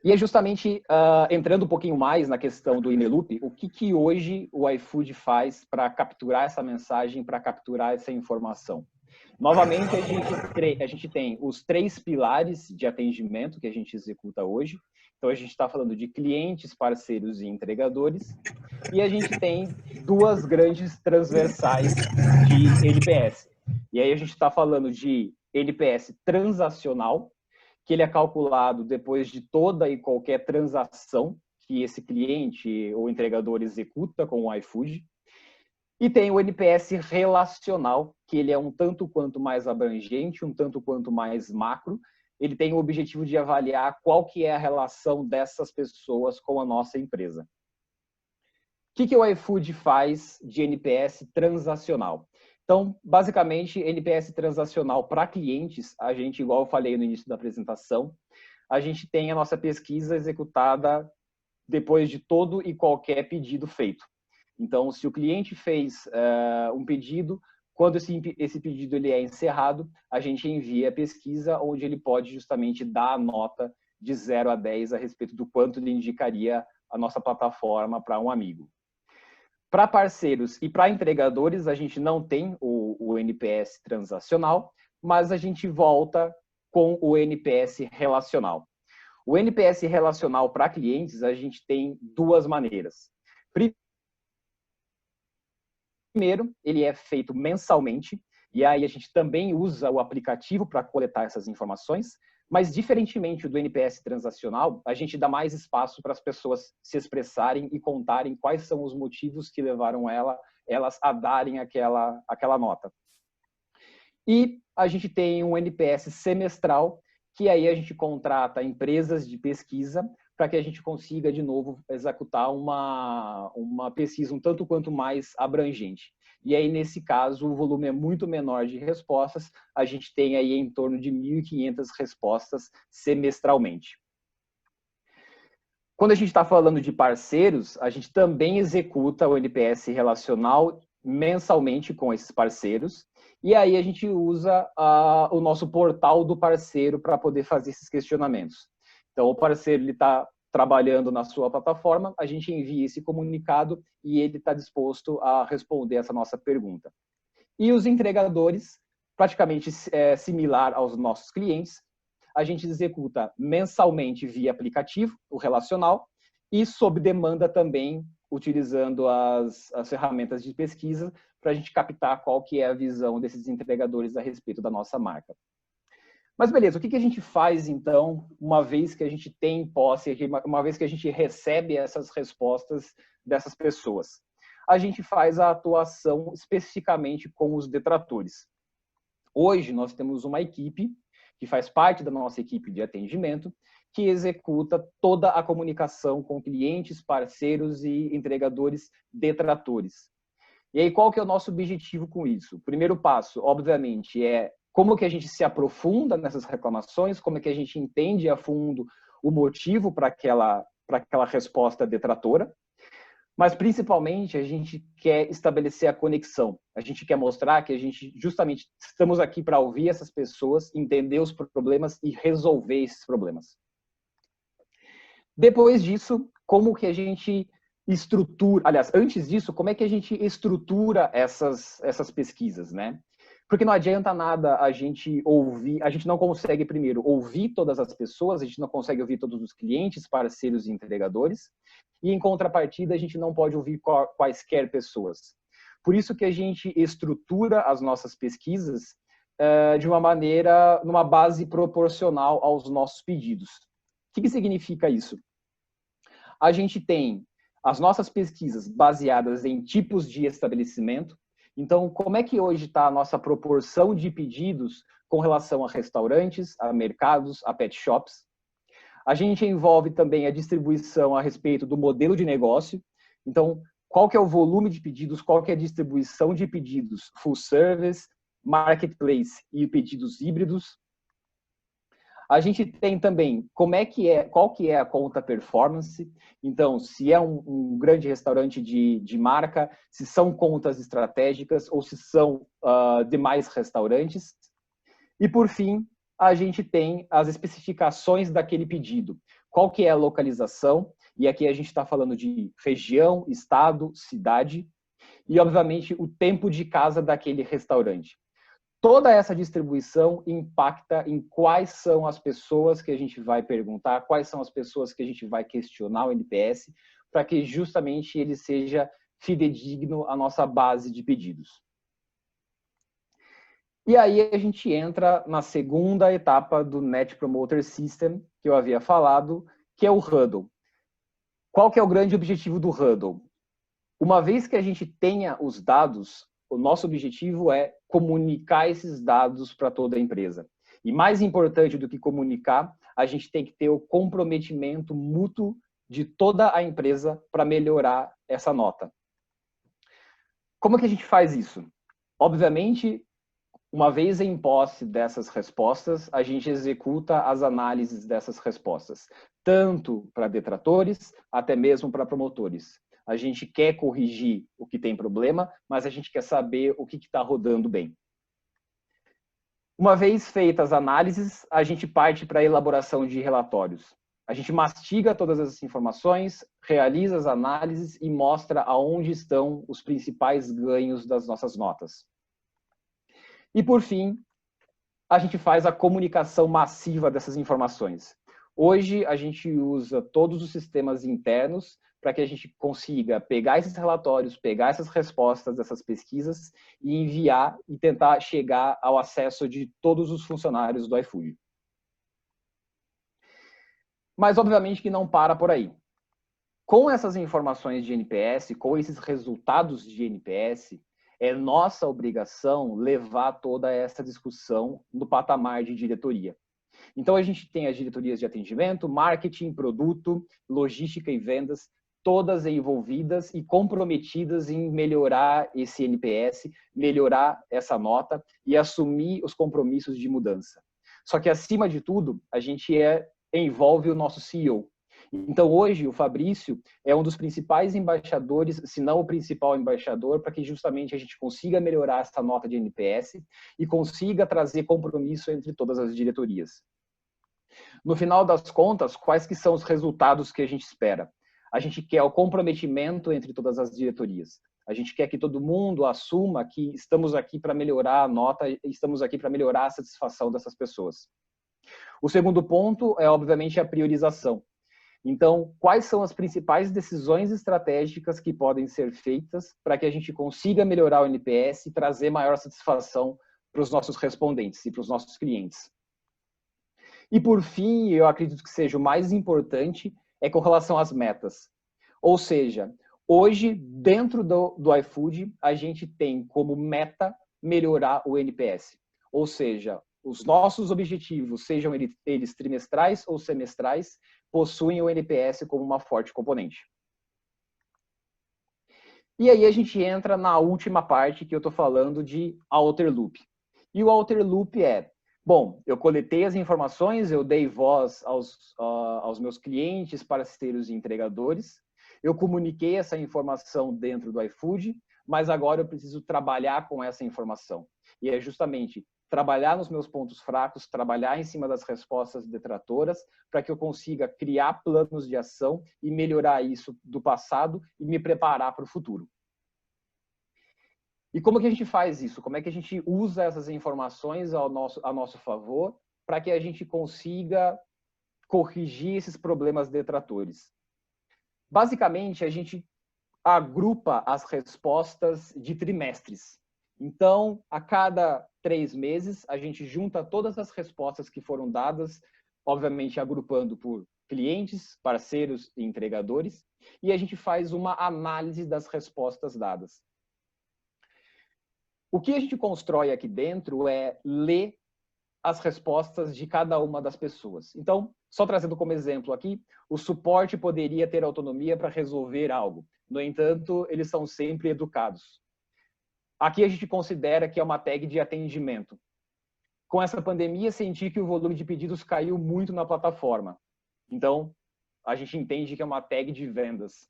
E é justamente entrando um pouquinho mais na questão do Inner Loop, o que hoje o iFood faz para capturar essa mensagem, para capturar essa informação? Novamente, a gente tem os 3 pilares de atendimento que a gente executa hoje. Então, a gente está falando de clientes, parceiros e entregadores. E a gente tem 2 grandes transversais de NPS. E aí a gente está falando de NPS transacional, que ele é calculado depois de toda e qualquer transação que esse cliente ou entregador executa com o iFood. E tem o NPS relacional, que ele é um tanto quanto mais abrangente, um tanto quanto mais macro. Ele tem o objetivo de avaliar qual que é a relação dessas pessoas com a nossa empresa. O que o iFood faz de NPS transacional? Então, basicamente, NPS transacional para clientes, a gente, igual eu falei no início da apresentação, a gente tem a nossa pesquisa executada depois de todo e qualquer pedido feito. Então, se o cliente fez um pedido, quando esse pedido ele é encerrado, a gente envia a pesquisa onde ele pode justamente dar a nota de 0 a 10 a respeito do quanto ele indicaria a nossa plataforma para um amigo. Para parceiros e para entregadores, a gente não tem o NPS transacional, mas a gente volta com o NPS relacional. O NPS relacional para clientes, a gente tem 2 maneiras. Primeiro, ele é feito mensalmente, e aí a gente também usa o aplicativo para coletar essas informações, mas diferentemente do NPS transacional, a gente dá mais espaço para as pessoas se expressarem e contarem quais são os motivos que levaram elas a darem aquela nota. E a gente tem um NPS semestral, que aí a gente contrata empresas de pesquisa para que a gente consiga, de novo, executar uma pesquisa um tanto quanto mais abrangente. E aí, nesse caso, o volume é muito menor de respostas, a gente tem aí em torno de 1.500 respostas semestralmente. Quando a gente está falando de parceiros, a gente também executa o NPS relacional mensalmente com esses parceiros, e aí a gente usa o nosso portal do parceiro para poder fazer esses questionamentos. Então, o parceiro está trabalhando na sua plataforma, a gente envia esse comunicado e ele está disposto a responder essa nossa pergunta. E os entregadores, praticamente similar aos nossos clientes, a gente executa mensalmente via aplicativo, o relacional, e sob demanda também, utilizando as ferramentas de pesquisa, para a gente captar qual que é a visão desses entregadores a respeito da nossa marca. Mas beleza, o que a gente faz então, uma vez que a gente tem posse, uma vez que a gente recebe essas respostas dessas pessoas? A gente faz a atuação especificamente com os detratores. Hoje nós temos uma equipe que faz parte da nossa equipe de atendimento, que executa toda a comunicação com clientes, parceiros e entregadores detratores. E aí, qual que é o nosso objetivo com isso? O primeiro passo, obviamente, é como que a gente se aprofunda nessas reclamações, como é que a gente entende a fundo o motivo para aquela resposta detratora, mas principalmente a gente quer estabelecer a conexão. A gente quer mostrar que a gente justamente estamos aqui para ouvir essas pessoas, entender os problemas e resolver esses problemas. Depois disso, como que a gente estrutura, aliás, antes disso, como é que a gente estrutura essas pesquisas, né? Porque não adianta nada a gente ouvir, a gente não consegue primeiro ouvir todas as pessoas, a gente não consegue ouvir todos os clientes, parceiros e entregadores, e em contrapartida a gente não pode ouvir quaisquer pessoas. Por isso que a gente estrutura as nossas pesquisas de uma maneira, numa base proporcional aos nossos pedidos. O que significa isso? A gente tem as nossas pesquisas baseadas em tipos de estabelecimento. Então, como é que hoje está a nossa proporção de pedidos com relação a restaurantes, a mercados, a pet shops? A gente envolve também a distribuição a respeito do modelo de negócio. Então, qual que é o volume de pedidos, qual que é a distribuição de pedidos full service, marketplace e pedidos híbridos. A gente tem também qual que é a conta performance. Então, se é um grande restaurante de marca, se são contas estratégicas ou se são demais restaurantes. E, por fim, a gente tem as especificações daquele pedido. Qual que é a localização? E aqui a gente está falando de região, estado, cidade. E, obviamente, o tempo de casa daquele restaurante. Toda essa distribuição impacta em quais são as pessoas que a gente vai perguntar, quais são as pessoas que a gente vai questionar o NPS, para que justamente ele seja fidedigno à nossa base de pedidos. E aí a gente entra na segunda etapa do Net Promoter System, que eu havia falado, que é o Huddle. Qual que é o grande objetivo do Huddle? Uma vez que a gente tenha os dados, o nosso objetivo é comunicar esses dados para toda a empresa. E mais importante do que comunicar, a gente tem que ter o comprometimento mútuo de toda a empresa para melhorar essa nota. Como é que a gente faz isso? Obviamente, uma vez em posse dessas respostas, a gente executa as análises dessas respostas, tanto para detratores, até mesmo para promotores. A gente quer corrigir o que tem problema, mas a gente quer saber o que está rodando bem. Uma vez feitas as análises, a gente parte para a elaboração de relatórios. A gente mastiga todas as informações, realiza as análises e mostra aonde estão os principais ganhos das nossas notas. E, por fim, a gente faz a comunicação massiva dessas informações. Hoje, a gente usa todos os sistemas internos para que a gente consiga pegar esses relatórios, pegar essas respostas dessas pesquisas e enviar e tentar chegar ao acesso de todos os funcionários do iFood. Mas, obviamente, que não para por aí. Com essas informações de NPS, com esses resultados de NPS, é nossa obrigação levar toda essa discussão no patamar de diretoria. Então, a gente tem as diretorias de atendimento, marketing, produto, logística e vendas, todas envolvidas e comprometidas em melhorar esse NPS, melhorar essa nota e assumir os compromissos de mudança. Só que, acima de tudo, a gente envolve o nosso CEO. Então, hoje, o Fabrício é um dos principais embaixadores, se não o principal embaixador, para que justamente a gente consiga melhorar essa nota de NPS e consiga trazer compromisso entre todas as diretorias. No final das contas, quais que são os resultados que a gente espera? A gente quer o comprometimento entre todas as diretorias. A gente quer que todo mundo assuma que estamos aqui para melhorar a nota, estamos aqui para melhorar a satisfação dessas pessoas. O segundo ponto é, obviamente, a priorização. Então, quais são as principais decisões estratégicas que podem ser feitas para que a gente consiga melhorar o NPS e trazer maior satisfação para os nossos respondentes e para os nossos clientes? E, por fim, eu acredito que seja o mais importante, é com relação às metas. Ou seja, hoje, dentro do iFood, a gente tem como meta melhorar o NPS. Ou seja, os nossos objetivos, sejam eles trimestrais ou semestrais, possuem o NPS como uma forte componente. E aí a gente entra na última parte que eu estou falando de Outer Loop. E o Outer Loop é, bom, eu coletei as informações, eu dei voz aos meus clientes, parceiros e entregadores, eu comuniquei essa informação dentro do iFood, mas agora eu preciso trabalhar com essa informação. E é justamente trabalhar nos meus pontos fracos, trabalhar em cima das respostas detratoras, para que eu consiga criar planos de ação e melhorar isso do passado e me preparar para o futuro. E como que a gente faz isso? Como é que a gente usa essas informações a nosso favor para que a gente consiga corrigir esses problemas detratores? Basicamente, a gente agrupa as respostas de trimestres. Então, a cada 3 meses, a gente junta todas as respostas que foram dadas, obviamente agrupando por clientes, parceiros e entregadores, e a gente faz uma análise das respostas dadas. O que a gente constrói aqui dentro é ler as respostas de cada uma das pessoas. Então, só trazendo como exemplo aqui, o suporte poderia ter autonomia para resolver algo. No entanto, eles são sempre educados. Aqui a gente considera que é uma tag de atendimento. Com essa pandemia, senti que o volume de pedidos caiu muito na plataforma. Então, a gente entende que é uma tag de vendas.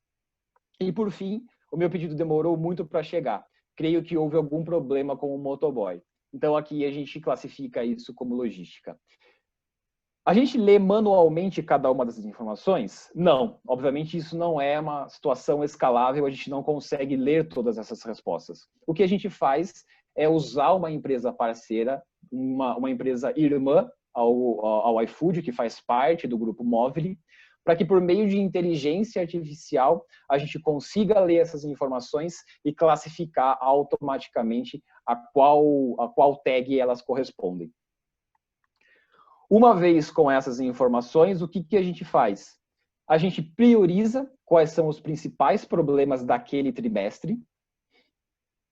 E, por fim, o meu pedido demorou muito para chegar. Creio que houve algum problema com o motoboy. Então, aqui a gente classifica isso como logística. A gente lê manualmente cada uma dessas informações? Não. Obviamente, isso não é uma situação escalável, a gente não consegue ler todas essas respostas. O que a gente faz é usar uma empresa parceira, uma empresa irmã ao iFood, que faz parte do grupo Movile, para que por meio de inteligência artificial a gente consiga ler essas informações e classificar automaticamente a qual tag elas correspondem. Uma vez com essas informações, o que a gente faz? A gente prioriza quais são os principais problemas daquele trimestre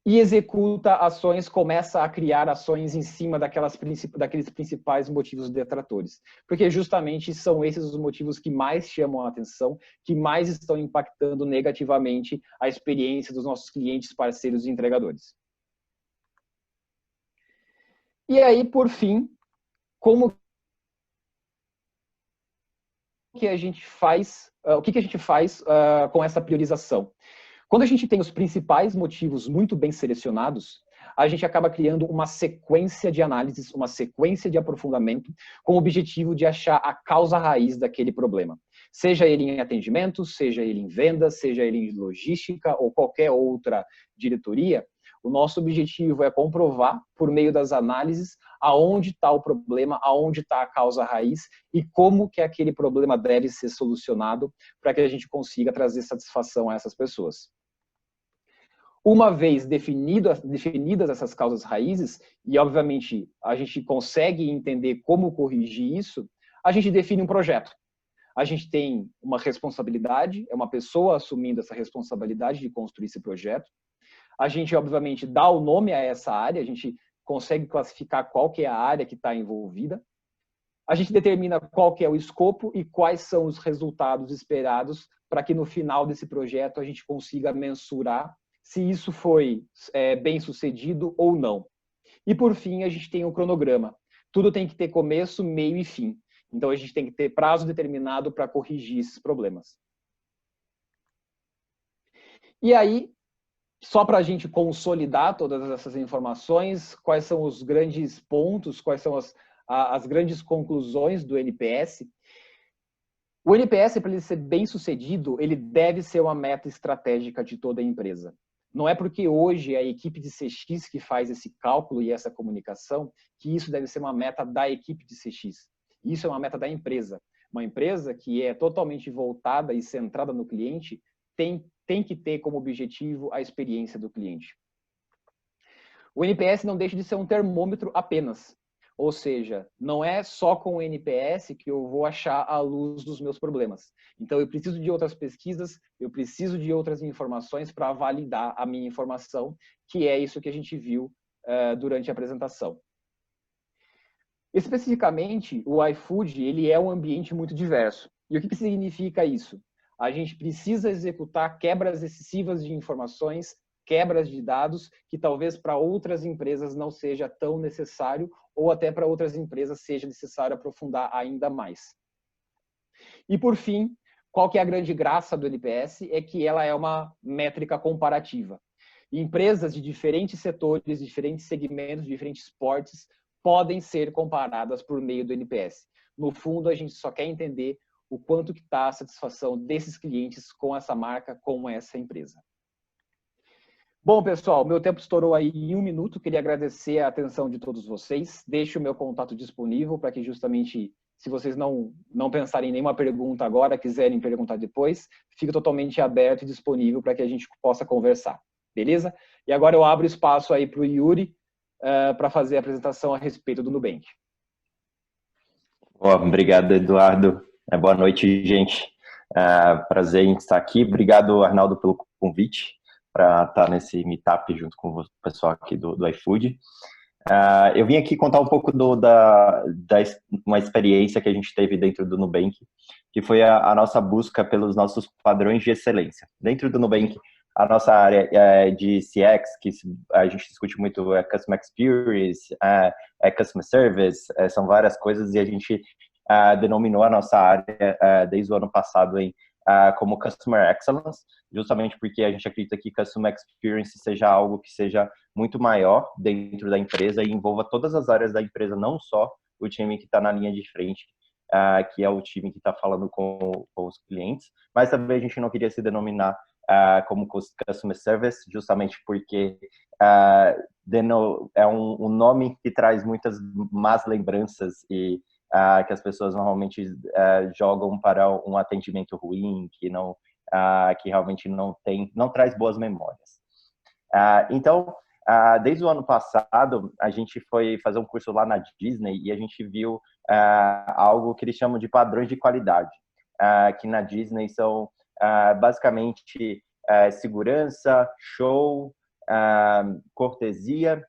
e executa ações, começa a criar ações em cima daqueles principais motivos detratores. Porque justamente são esses os motivos que mais chamam a atenção, que mais estão impactando negativamente a experiência dos nossos clientes, parceiros e entregadores. E aí, por fim, como o que a gente faz com essa priorização? Quando a gente tem os principais motivos muito bem selecionados, a gente acaba criando uma sequência de análises, uma sequência de aprofundamento, com o objetivo de achar a causa raiz daquele problema. Seja ele em atendimento, seja ele em vendas, seja ele em logística ou qualquer outra diretoria, o nosso objetivo é comprovar, por meio das análises, aonde está o problema, aonde está a causa raiz e como que aquele problema deve ser solucionado para que a gente consiga trazer satisfação a essas pessoas. Uma vez definidas essas causas raízes, e obviamente a gente consegue entender como corrigir isso, a gente define um projeto. A gente tem uma responsabilidade, é uma pessoa assumindo essa responsabilidade de construir esse projeto. A gente, obviamente, dá o nome a essa área, a gente consegue classificar qual que é a área que está envolvida. a gente determina qual que é o escopo e quais são os resultados esperados para que no final desse projeto a gente consiga mensurar se isso foi bem sucedido ou não. E por fim, a gente tem um cronograma. Tudo tem que ter começo, meio e fim. Então a gente tem que ter prazo determinado para corrigir esses problemas. E aí, só para a gente consolidar todas essas informações, quais são os grandes pontos, quais são as grandes conclusões do NPS? O NPS, para ele ser bem sucedido, ele deve ser uma meta estratégica de toda a empresa. Não é porque hoje é a equipe de CX que faz esse cálculo e essa comunicação que isso deve ser uma meta da equipe de CX. Isso é uma meta da empresa. Uma empresa que é totalmente voltada e centrada no cliente tem que ter como objetivo a experiência do cliente. O NPS não deixa de ser um termômetro apenas. Ou seja, não é só com o NPS que eu vou achar a luz dos meus problemas. Então, eu preciso de outras pesquisas, eu preciso de outras informações para validar a minha informação, que é isso que a gente viu durante a apresentação. Especificamente, o iFood ele é um ambiente muito diverso. E o que significa isso? A gente precisa executar quebras excessivas de informações, quebras de dados, que talvez para outras empresas não seja tão necessário, ou até para outras empresas seja necessário aprofundar ainda mais. E por fim, qual que é a grande graça do NPS? É que ela é uma métrica comparativa. Empresas de diferentes setores, diferentes segmentos, diferentes portes, podem ser comparadas por meio do NPS. No fundo, a gente só quer entender o quanto que está a satisfação desses clientes com essa marca, com essa empresa. Bom, pessoal, meu tempo estourou aí em 1 minuto. Queria agradecer a atenção de todos vocês. Deixo o meu contato disponível para que justamente, se vocês não pensarem em nenhuma pergunta agora, quiserem perguntar depois, fica totalmente aberto e disponível para que a gente possa conversar. Beleza? E agora eu abro espaço aí para o Yuri para fazer a apresentação a respeito do Nubank. Obrigado, Eduardo. Boa noite, gente. Prazer em estar aqui. Obrigado, Arnaldo, pelo convite para estar nesse meetup junto com o pessoal aqui do iFood. Eu vim aqui contar um pouco uma experiência que a gente teve dentro do Nubank, que foi a nossa busca pelos nossos padrões de excelência. Dentro do Nubank, a nossa área de CX, que a gente discute muito, é Customer Experience, é Customer Service, são várias coisas, e a gente denominou a nossa área desde o ano passado como Customer Excellence, justamente porque a gente acredita que Customer Experience seja algo que seja muito maior dentro da empresa e envolva todas as áreas da empresa, não só o time que está na linha de frente, que é o time que está falando com os clientes, mas também a gente não queria se denominar como Customer Service, justamente porque é um nome que traz muitas más lembranças e que as pessoas normalmente jogam para um atendimento ruim, que realmente não traz boas memórias. Então, desde o ano passado, a gente foi fazer um curso lá na Disney e a gente viu algo que eles chamam de padrões de qualidade, que na Disney são basicamente segurança, show, cortesia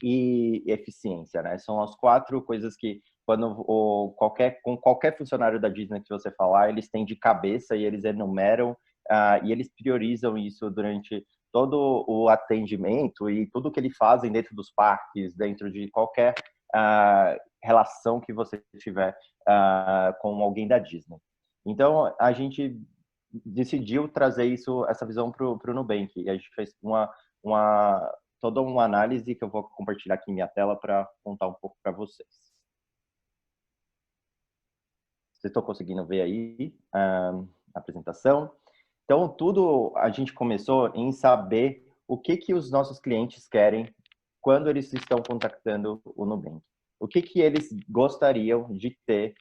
e eficiência, né? São as 4 coisas que com qualquer funcionário da Disney que você falar, eles têm de cabeça e eles enumeram e eles priorizam isso durante todo o atendimento e tudo que eles fazem dentro dos parques, dentro de qualquer relação que você tiver com alguém da Disney. Então, a gente decidiu trazer essa visão para o Nubank. E a gente fez toda uma análise que eu vou compartilhar aqui em minha tela para contar um pouco para vocês. Vocês estão conseguindo ver aí a apresentação? Então, tudo a gente começou em saber o que os nossos clientes querem quando eles estão contactando o Nubank. O que eles gostariam de ter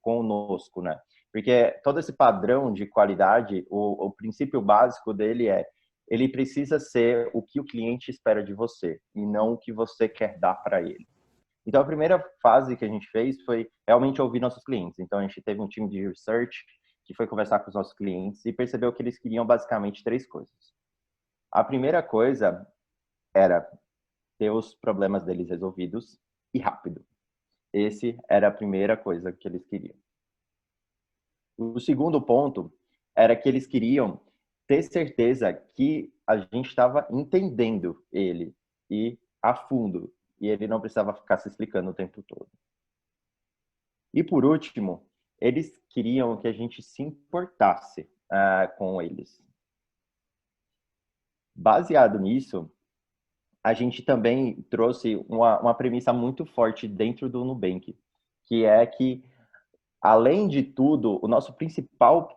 conosco, né? Porque todo esse padrão de qualidade, o princípio básico dele ele precisa ser o que o cliente espera de você e não o que você quer dar para ele. Então, a primeira fase que a gente fez foi realmente ouvir nossos clientes. Então, a gente teve um time de research que foi conversar com os nossos clientes e percebeu que eles queriam basicamente 3 coisas. A primeira coisa era ter os problemas deles resolvidos e rápido. Esse era a primeira coisa que eles queriam. O segundo ponto era que eles queriam ter certeza que a gente estava entendendo ele e a fundo, e ele não precisava ficar se explicando o tempo todo. E por último, eles queriam que a gente se importasse com eles. Baseado nisso, a gente também trouxe uma premissa muito forte dentro do Nubank, que é que, além de tudo, o nosso principal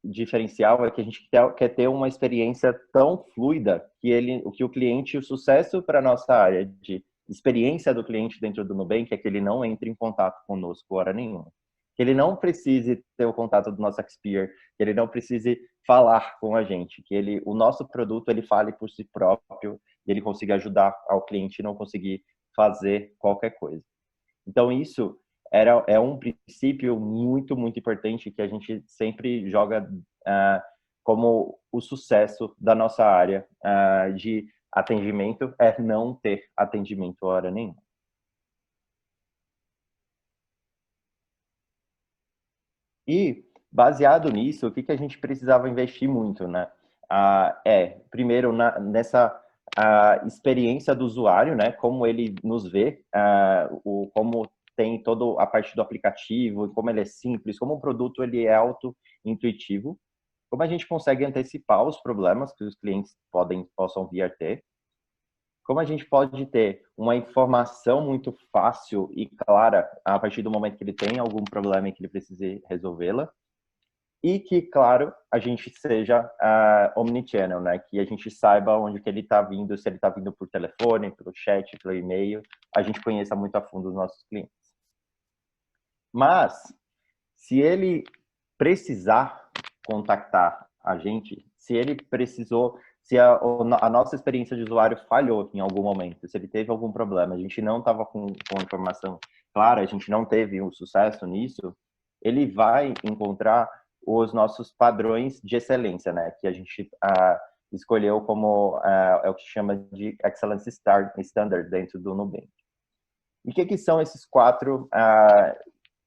diferencial é que a gente quer ter uma experiência tão fluida que o cliente, o sucesso para a nossa área de experiência do cliente dentro do Nubank é que ele não entre em contato conosco hora nenhuma. Que ele não precise ter o contato do nosso expert, que ele não precise falar com a gente, que o nosso produto ele fale por si próprio e ele consiga ajudar ao cliente não conseguir fazer qualquer coisa. Então isso é um princípio muito, muito importante que a gente sempre joga como o sucesso da nossa área de atendimento é não ter atendimento hora nenhuma. E, baseado nisso, o que a gente precisava investir muito, né? Primeiro, nessa experiência do usuário, né? Como ele nos vê, como tem toda a parte do aplicativo, como ele é simples, como o produto ele é auto-intuitivo, como a gente consegue antecipar os problemas que os clientes possam vir a ter, como a gente pode ter uma informação muito fácil e clara a partir do momento que ele tem algum problema e que ele precise resolvê-la. E que, claro, a gente seja omnichannel, né? Que a gente saiba onde que ele está vindo, se ele está vindo por telefone, pelo chat, pelo e-mail. A gente conheça muito a fundo os nossos clientes. Mas, se ele precisar contactar a gente, se ele precisou... Se a nossa experiência de usuário falhou em algum momento, se ele teve algum problema, a gente não estava com informação clara, a gente não teve um sucesso nisso, ele vai encontrar os nossos padrões de excelência, né? Que a gente escolheu como é o que chama de Excellence Standard dentro do Nubank. E o que são esses 4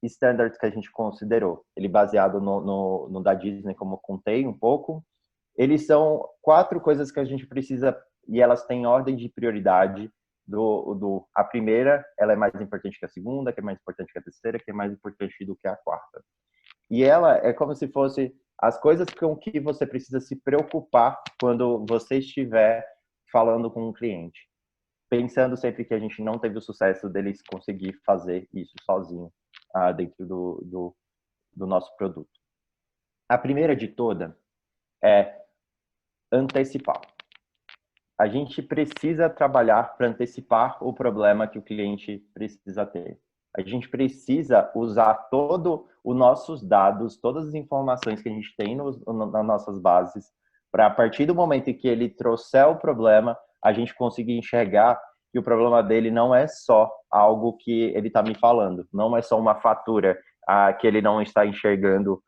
standards que a gente considerou? Ele baseado no da Disney, como eu contei um pouco. Eles são 4 coisas que a gente precisa, e elas têm ordem de prioridade. A primeira, ela é mais importante que a segunda, que é mais importante que a terceira, que é mais importante do que a quarta. E ela é como se fosse as coisas com que você precisa se preocupar quando você estiver falando com um cliente. Pensando sempre que a gente não teve o sucesso deles conseguir fazer isso sozinho dentro do nosso produto. A primeira de toda é antecipar. A gente precisa trabalhar para antecipar o problema que o cliente precisa ter. A gente precisa usar todos os nossos dados, todas as informações que a gente tem nas nossas bases, para a partir do momento em que ele trouxer o problema, a gente conseguir enxergar que o problema dele não é só algo que ele está me falando, não é só uma fatura que ele não está enxergando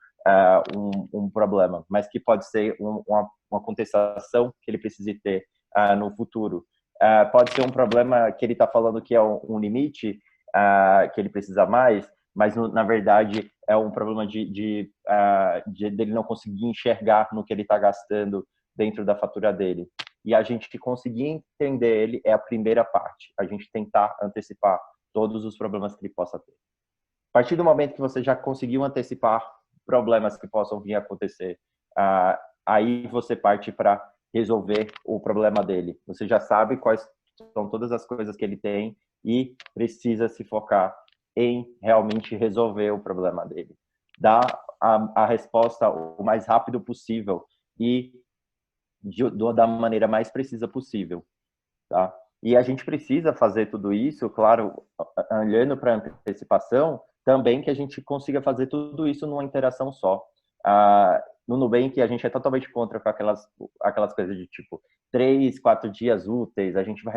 um problema, mas que pode ser uma contestação que ele precise ter no futuro. Pode ser um problema que ele está falando que é um limite, que ele precisa mais, mas na verdade é um problema de dele não conseguir enxergar no que ele está gastando dentro da fatura dele. E a gente conseguir entender ele é a primeira parte. A gente tentar antecipar todos os problemas que ele possa ter. A partir do momento que você já conseguiu antecipar problemas que possam vir a acontecer, aí você parte para resolver o problema dele. Você já sabe quais são todas as coisas que ele tem e precisa se focar em realmente resolver o problema dele. Dar a resposta o mais rápido possível e da maneira mais precisa possível, tá? E a gente precisa fazer tudo isso, claro, olhando para a antecipação, também que a gente consiga fazer tudo isso numa interação só. No Nubank, a gente é totalmente contra com aquelas coisas de tipo 3, 4 dias úteis, a gente vai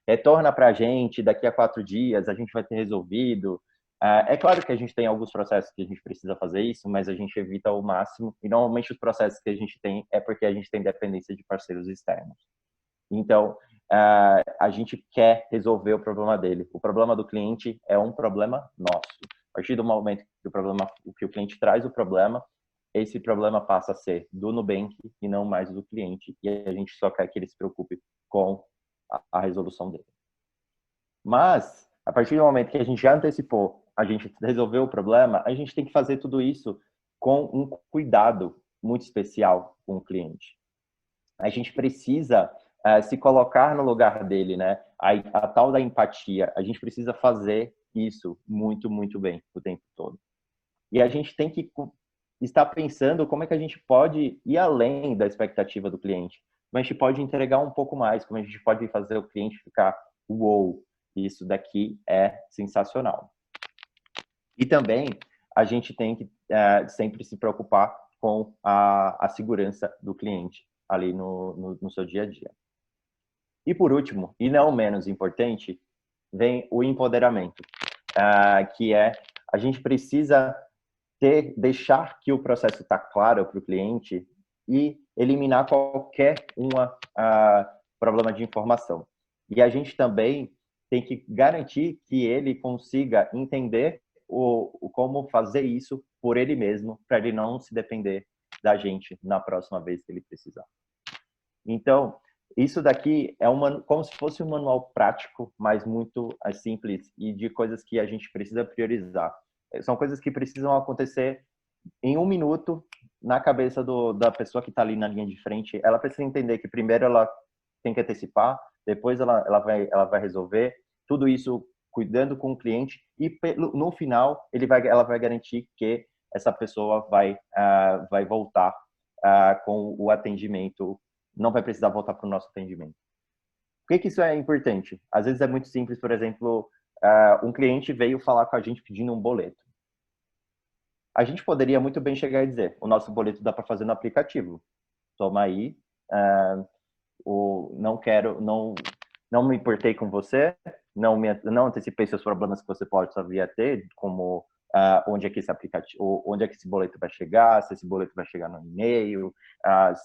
retorna para a gente, daqui a 4 dias a gente vai ter resolvido. É claro que a gente tem alguns processos que a gente precisa fazer isso, mas a gente evita ao máximo. E normalmente os processos que a gente tem é porque a gente tem dependência de parceiros externos. Então, a gente quer resolver o problema dele. O problema do cliente é um problema nosso. A partir do momento que o cliente traz o problema, esse problema passa a ser do Nubank e não mais do cliente. E a gente só quer que ele se preocupe com a resolução dele. Mas, a partir do momento que a gente já antecipou, a gente resolveu o problema, a gente tem que fazer tudo isso com um cuidado muito especial com o cliente. A gente precisa se colocar no lugar dele, né? A tal da empatia. A gente precisa fazer isso muito, muito bem o tempo todo. E a gente tem que estar pensando como é que a gente pode ir além da expectativa do cliente. Como a gente pode entregar um pouco mais, como a gente pode fazer o cliente ficar, uou, isso daqui é sensacional. E também a gente tem que sempre se preocupar com a segurança do cliente ali no seu dia a dia. E por último, e não menos importante, vem o empoderamento, que é a gente precisa deixar que o processo está claro para o cliente e eliminar qualquer problema de informação. E a gente também tem que garantir que ele consiga entender como fazer isso por ele mesmo, para ele não se depender da gente na próxima vez que ele precisar. Então, isso daqui é como se fosse um manual prático, mas muito simples e de coisas que a gente precisa priorizar. São coisas que precisam acontecer em 1 minuto na cabeça da pessoa que está ali na linha de frente. Ela precisa entender que primeiro ela tem que antecipar, depois ela vai resolver. Tudo isso cuidando com o cliente e no final ela vai garantir que essa pessoa vai voltar com o atendimento, não vai precisar voltar para o nosso atendimento. Por que isso é importante? Às vezes é muito simples, por exemplo, um cliente veio falar com a gente pedindo um boleto. A gente poderia muito bem chegar e dizer, o nosso boleto dá para fazer no aplicativo. Toma aí, não me importei com você, não antecipei seus problemas que você pode vir a ter, como onde é que esse boleto vai chegar, se esse boleto vai chegar no e-mail,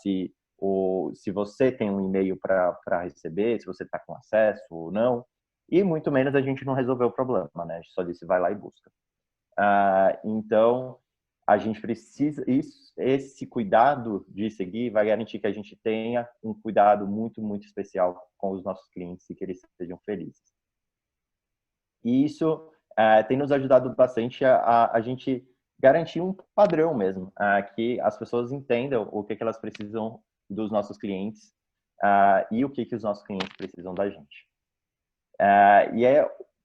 se você tem um e-mail para receber, se você está com acesso ou não. E muito menos a gente não resolveu o problema, né? A gente só disse, vai lá e busca. Então, a gente precisa, esse cuidado de seguir vai garantir que a gente tenha um cuidado muito, muito especial com os nossos clientes e que eles sejam felizes. E isso tem nos ajudado bastante a gente garantir um padrão mesmo, que as pessoas entendam o que elas precisam dos nossos clientes e o que os nossos clientes precisam da gente.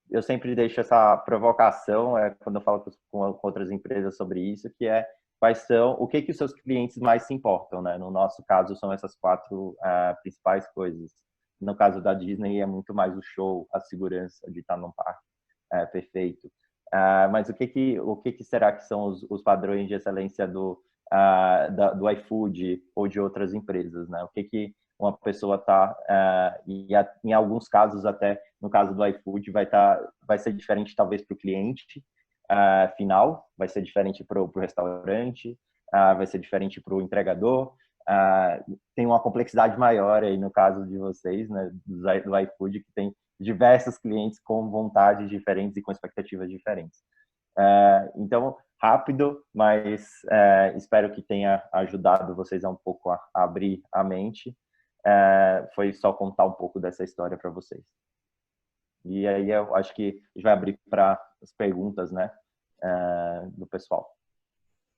Eu sempre deixo essa provocação quando eu falo com outras empresas sobre isso, que é o que os seus clientes mais se importam, né? No nosso caso, são essas 4 principais coisas. No caso da Disney, é muito mais o show, a segurança de estar num parque perfeito. Mas o que será que são os padrões de excelência do iFood ou de outras empresas, né? O que uma pessoa e em alguns casos, até no caso do iFood, vai ser diferente talvez para o cliente final, vai ser diferente para o restaurante, vai ser diferente para o entregador. Tem uma complexidade maior aí no caso de vocês, né, do iFood, que tem diversos clientes com vontades diferentes e com expectativas diferentes. Então, rápido, mas espero que tenha ajudado vocês a um pouco a abrir a mente. Foi só contar um pouco dessa história para vocês. E aí eu acho que a gente vai abrir para as perguntas, né, do pessoal.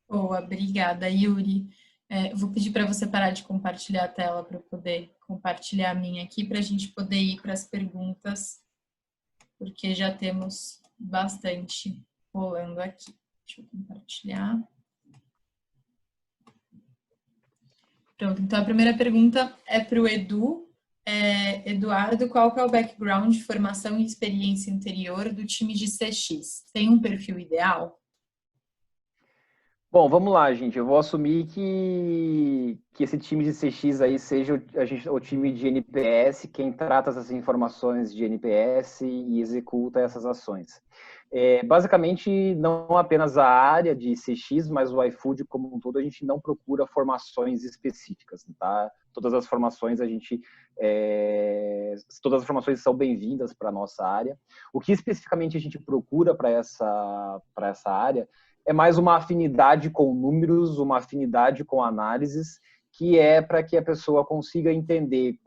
Boa, obrigada, Yuri. Vou pedir para você parar de compartilhar a tela para eu poder compartilhar a minha aqui, para a gente poder ir para as perguntas, porque já temos bastante rolando aqui. Deixa eu compartilhar. Pronto, então a primeira pergunta é para o Edu. Eduardo, qual que é o background de formação e experiência anterior do time de CX? Tem um perfil ideal? Bom, vamos lá, gente. Eu vou assumir que esse time de CX aí seja o time de NPS, quem trata essas informações de NPS e executa essas ações. Basicamente, não apenas a área de CX, mas o iFood como um todo, a gente não procura formações específicas, tá? Todas as formações todas as formações são bem-vindas para a nossa área. O que especificamente a gente procura para essa área é mais uma afinidade com números, uma afinidade com análises, que é para que a pessoa consiga entender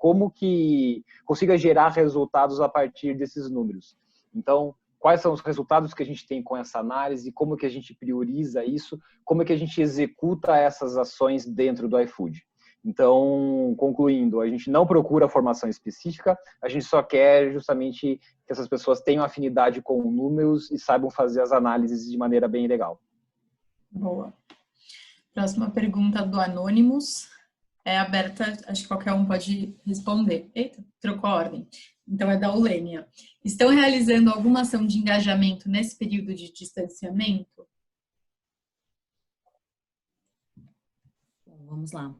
consiga gerar resultados a partir desses números. Então, quais são os resultados que a gente tem com essa análise, como que a gente prioriza isso, como que a gente executa essas ações dentro do iFood. Então, concluindo, a gente não procura formação específica, a gente só quer justamente que essas pessoas tenham afinidade com números e saibam fazer as análises de maneira bem legal. Boa. Próxima pergunta do Anonymous. É aberta, acho que qualquer um pode responder. Eita, trocou a ordem. Então, é da Ulênia. Estão realizando alguma ação de engajamento nesse período de distanciamento? Bom, vamos lá.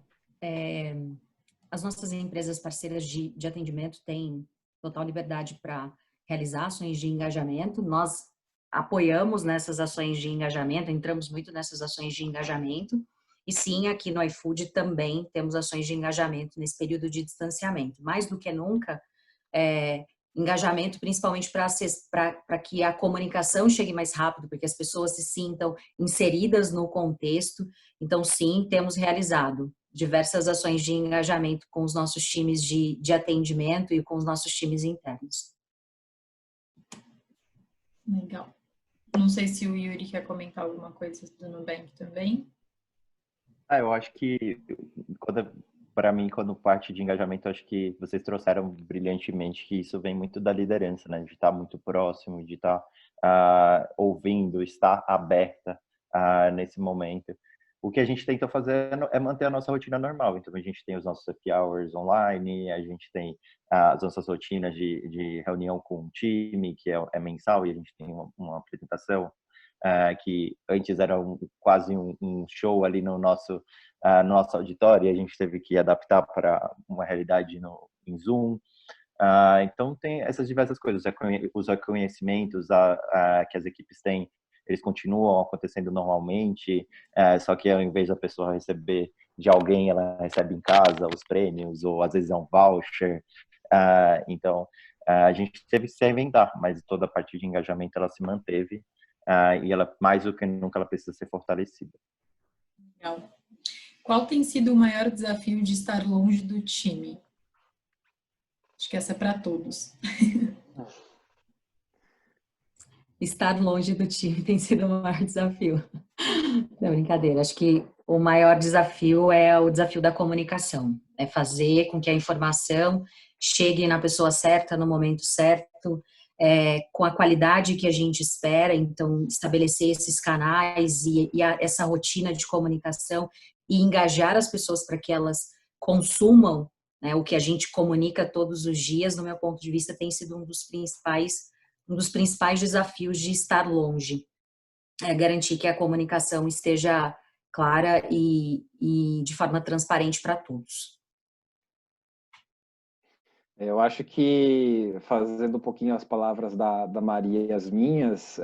As nossas empresas parceiras de atendimento têm total liberdade para realizar ações de engajamento. Nós apoiamos nessas ações de engajamento, entramos muito nessas ações de engajamento. E sim, aqui no iFood também temos ações de engajamento nesse período de distanciamento. Mais do que nunca, engajamento principalmente para que a comunicação chegue mais rápido, para que as pessoas se sintam inseridas no contexto. Então, sim, temos realizado diversas ações de engajamento com os nossos times de atendimento e com os nossos times internos. Legal. Não sei se o Yuri quer comentar alguma coisa do Nubank também. Eu acho que, para mim, quando parte de engajamento, acho que vocês trouxeram brilhantemente que isso vem muito da liderança, né? De estar muito próximo, de estar ouvindo, estar aberta nesse momento. O que a gente tenta fazer é manter a nossa rotina normal. Então, a gente tem os nossos happy hours online, a gente tem as nossas rotinas de reunião com o time, que é mensal, e a gente tem uma apresentação que antes era quase um show ali no nosso auditório, e a gente teve que adaptar para uma realidade em Zoom. Então, tem essas diversas coisas. Os reconhecimentos que as equipes têm, eles continuam acontecendo normalmente, só que ao invés da pessoa receber de alguém, ela recebe em casa os prêmios, ou às vezes é um voucher. Então, a gente teve que se reinventar, mas toda a parte de engajamento ela se manteve, e ela, mais do que nunca, ela precisa ser fortalecida. Legal. Qual tem sido o maior desafio de estar longe do time? Acho que essa é para todos. Estar longe do time tem sido o maior desafio. Não, brincadeira. Acho que o maior desafio é o desafio da comunicação. É fazer com que a informação chegue na pessoa certa, no momento certo, com a qualidade que a gente espera. Então, estabelecer esses canais e essa rotina de comunicação e engajar as pessoas para que elas consumam, né, o que a gente comunica todos os dias, no meu ponto de vista, tem sido um dos principais desafios de estar longe. Garantir que a comunicação esteja clara e de forma transparente para todos. Eu acho que, fazendo um pouquinho as palavras da Maria e as minhas,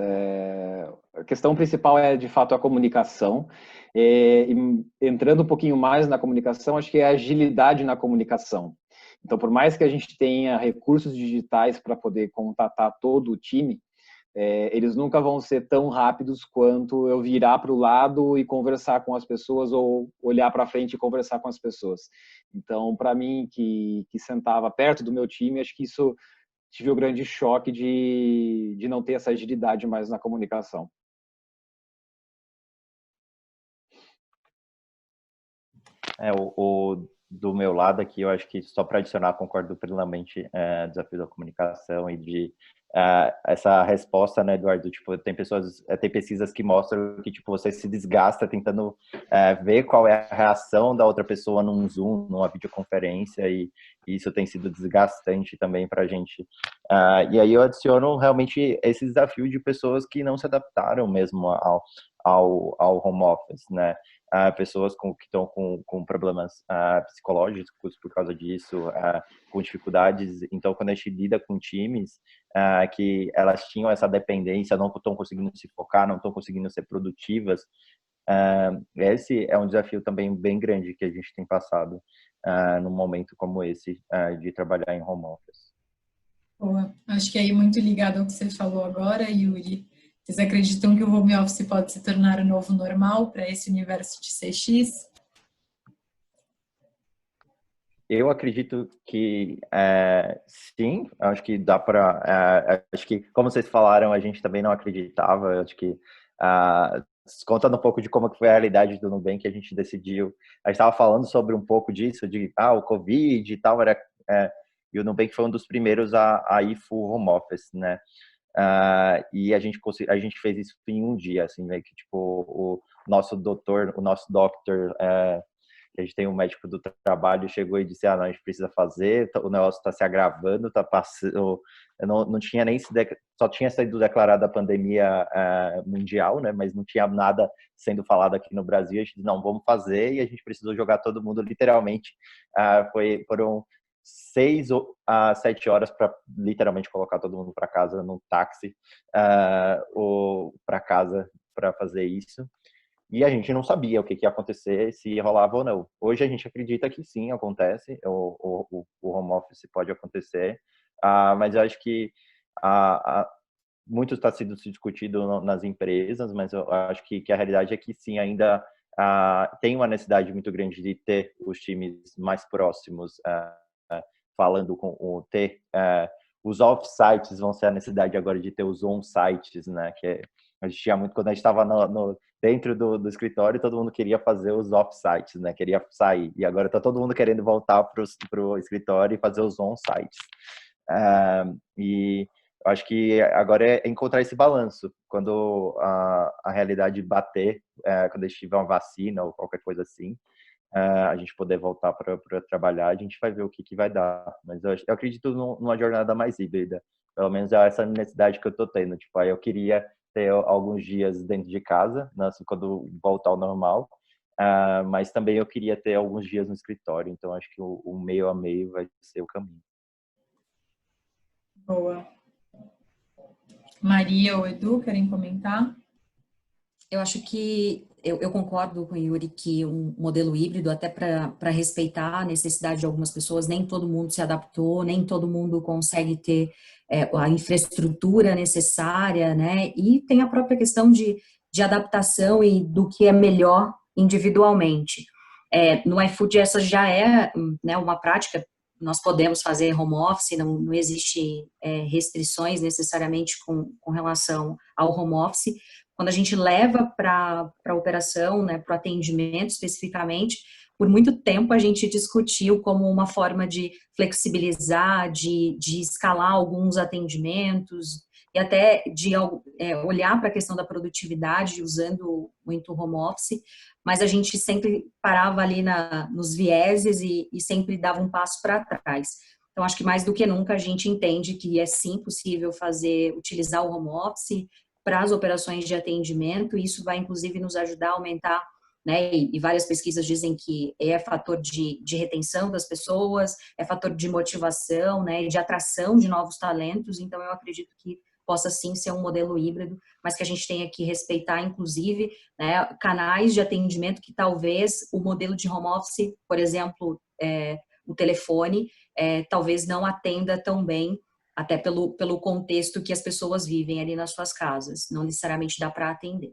a questão principal é, de fato, a comunicação. E entrando um pouquinho mais na comunicação, acho que é a agilidade na comunicação. Então, por mais que a gente tenha recursos digitais para poder contatar todo o time, eles nunca vão ser tão rápidos quanto eu virar para o lado e conversar com as pessoas, ou olhar para frente e conversar com as pessoas. Então, para mim, que sentava perto do meu time, acho que isso tive o grande choque de não ter essa agilidade mais na comunicação. Do meu lado aqui, eu acho que, só para adicionar, concordo plenamente, desafio da comunicação e de essa resposta, né, Eduardo? Tipo, tem pesquisas que mostram que, tipo, você se desgasta tentando ver qual é a reação da outra pessoa num Zoom, numa videoconferência, e isso tem sido desgastante também para a gente. E aí eu adiciono realmente esse desafio de pessoas que não se adaptaram mesmo ao home office, né? Pessoas que estão com problemas psicológicos por causa disso, com dificuldades. Então, quando a gente lida com times que elas tinham essa dependência, não estão conseguindo se focar, não estão conseguindo ser produtivas, esse é um desafio também bem grande que a gente tem passado num momento como esse de trabalhar em home office. Boa. Acho que aí muito ligado ao que você falou agora, Yuri. Vocês acreditam que o home office pode se tornar o novo normal para esse universo de CX? Eu acredito que sim, acho que dá para... acho que, como vocês falaram, a gente também não acreditava. Acho que, contando um pouco de como foi a realidade do Nubank, a gente decidiu... A gente estava falando sobre um pouco disso, de o Covid e tal, e o Nubank foi um dos primeiros a ir full home office, né? E a gente fez isso em um dia, assim, meio que tipo o nosso doctor, a gente tem um médico do trabalho, chegou e disse, não, a gente precisa fazer, o negócio está se agravando, tá passando, não tinha nem só tinha sido declarada a pandemia mundial, né, mas não tinha nada sendo falado aqui no Brasil. A gente disse, não, vamos fazer, e a gente precisou jogar todo mundo, literalmente, foram 6 a 7 horas para literalmente colocar todo mundo para casa num táxi ou para casa para fazer isso. E a gente não sabia o que ia acontecer, se rolava ou não. Hoje a gente acredita que sim, acontece, o home office pode acontecer, mas eu acho que muito está sendo discutido nas empresas, mas eu acho que a realidade é que sim, ainda tem uma necessidade muito grande de ter os times mais próximos, falando com os off-sites vão ser a necessidade agora de ter os on-sites, né? Que a gente tinha muito, quando a gente estava dentro do escritório, todo mundo queria fazer os off-sites, né? Queria sair. E agora está todo mundo querendo voltar para o escritório e fazer os on-sites. E eu acho que agora é encontrar esse balanço. Quando a realidade bater, quando a gente tiver uma vacina ou qualquer coisa assim, a gente poder voltar para trabalhar, a gente vai ver o que vai dar. Mas eu acredito numa jornada mais híbrida. Pelo menos é essa necessidade que eu estou tendo. Tipo, eu queria ter alguns dias dentro de casa, né, quando voltar ao normal, mas também eu queria ter alguns dias no escritório. Então, acho que o meio a meio vai ser o caminho. Boa. Maria ou Edu, querem comentar? Eu acho que eu concordo com o Yuri que um modelo híbrido, até para respeitar a necessidade de algumas pessoas, nem todo mundo se adaptou, nem todo mundo consegue ter a infraestrutura necessária, né? E tem a própria questão de adaptação e do que é melhor individualmente. No iFood essa já é, né, uma prática. Nós podemos fazer home office, não existe restrições necessariamente com relação ao home office. Quando a gente leva para a operação, né, para o atendimento especificamente, por muito tempo a gente discutiu como uma forma de flexibilizar, de escalar alguns atendimentos e até de olhar para a questão da produtividade usando muito o home office, mas a gente sempre parava ali nos vieses e sempre dava um passo para trás. Então, acho que mais do que nunca a gente entende que é sim possível utilizar o home office para as operações de atendimento, e isso vai inclusive nos ajudar a aumentar, né, e várias pesquisas dizem que é fator de retenção das pessoas, é fator de motivação, né, de atração de novos talentos. Então eu acredito que possa sim ser um modelo híbrido, mas que a gente tenha que respeitar inclusive, né, canais de atendimento que talvez o modelo de home office, por exemplo, o telefone, talvez não atenda tão bem, até pelo contexto que as pessoas vivem ali nas suas casas. Não necessariamente dá para atender.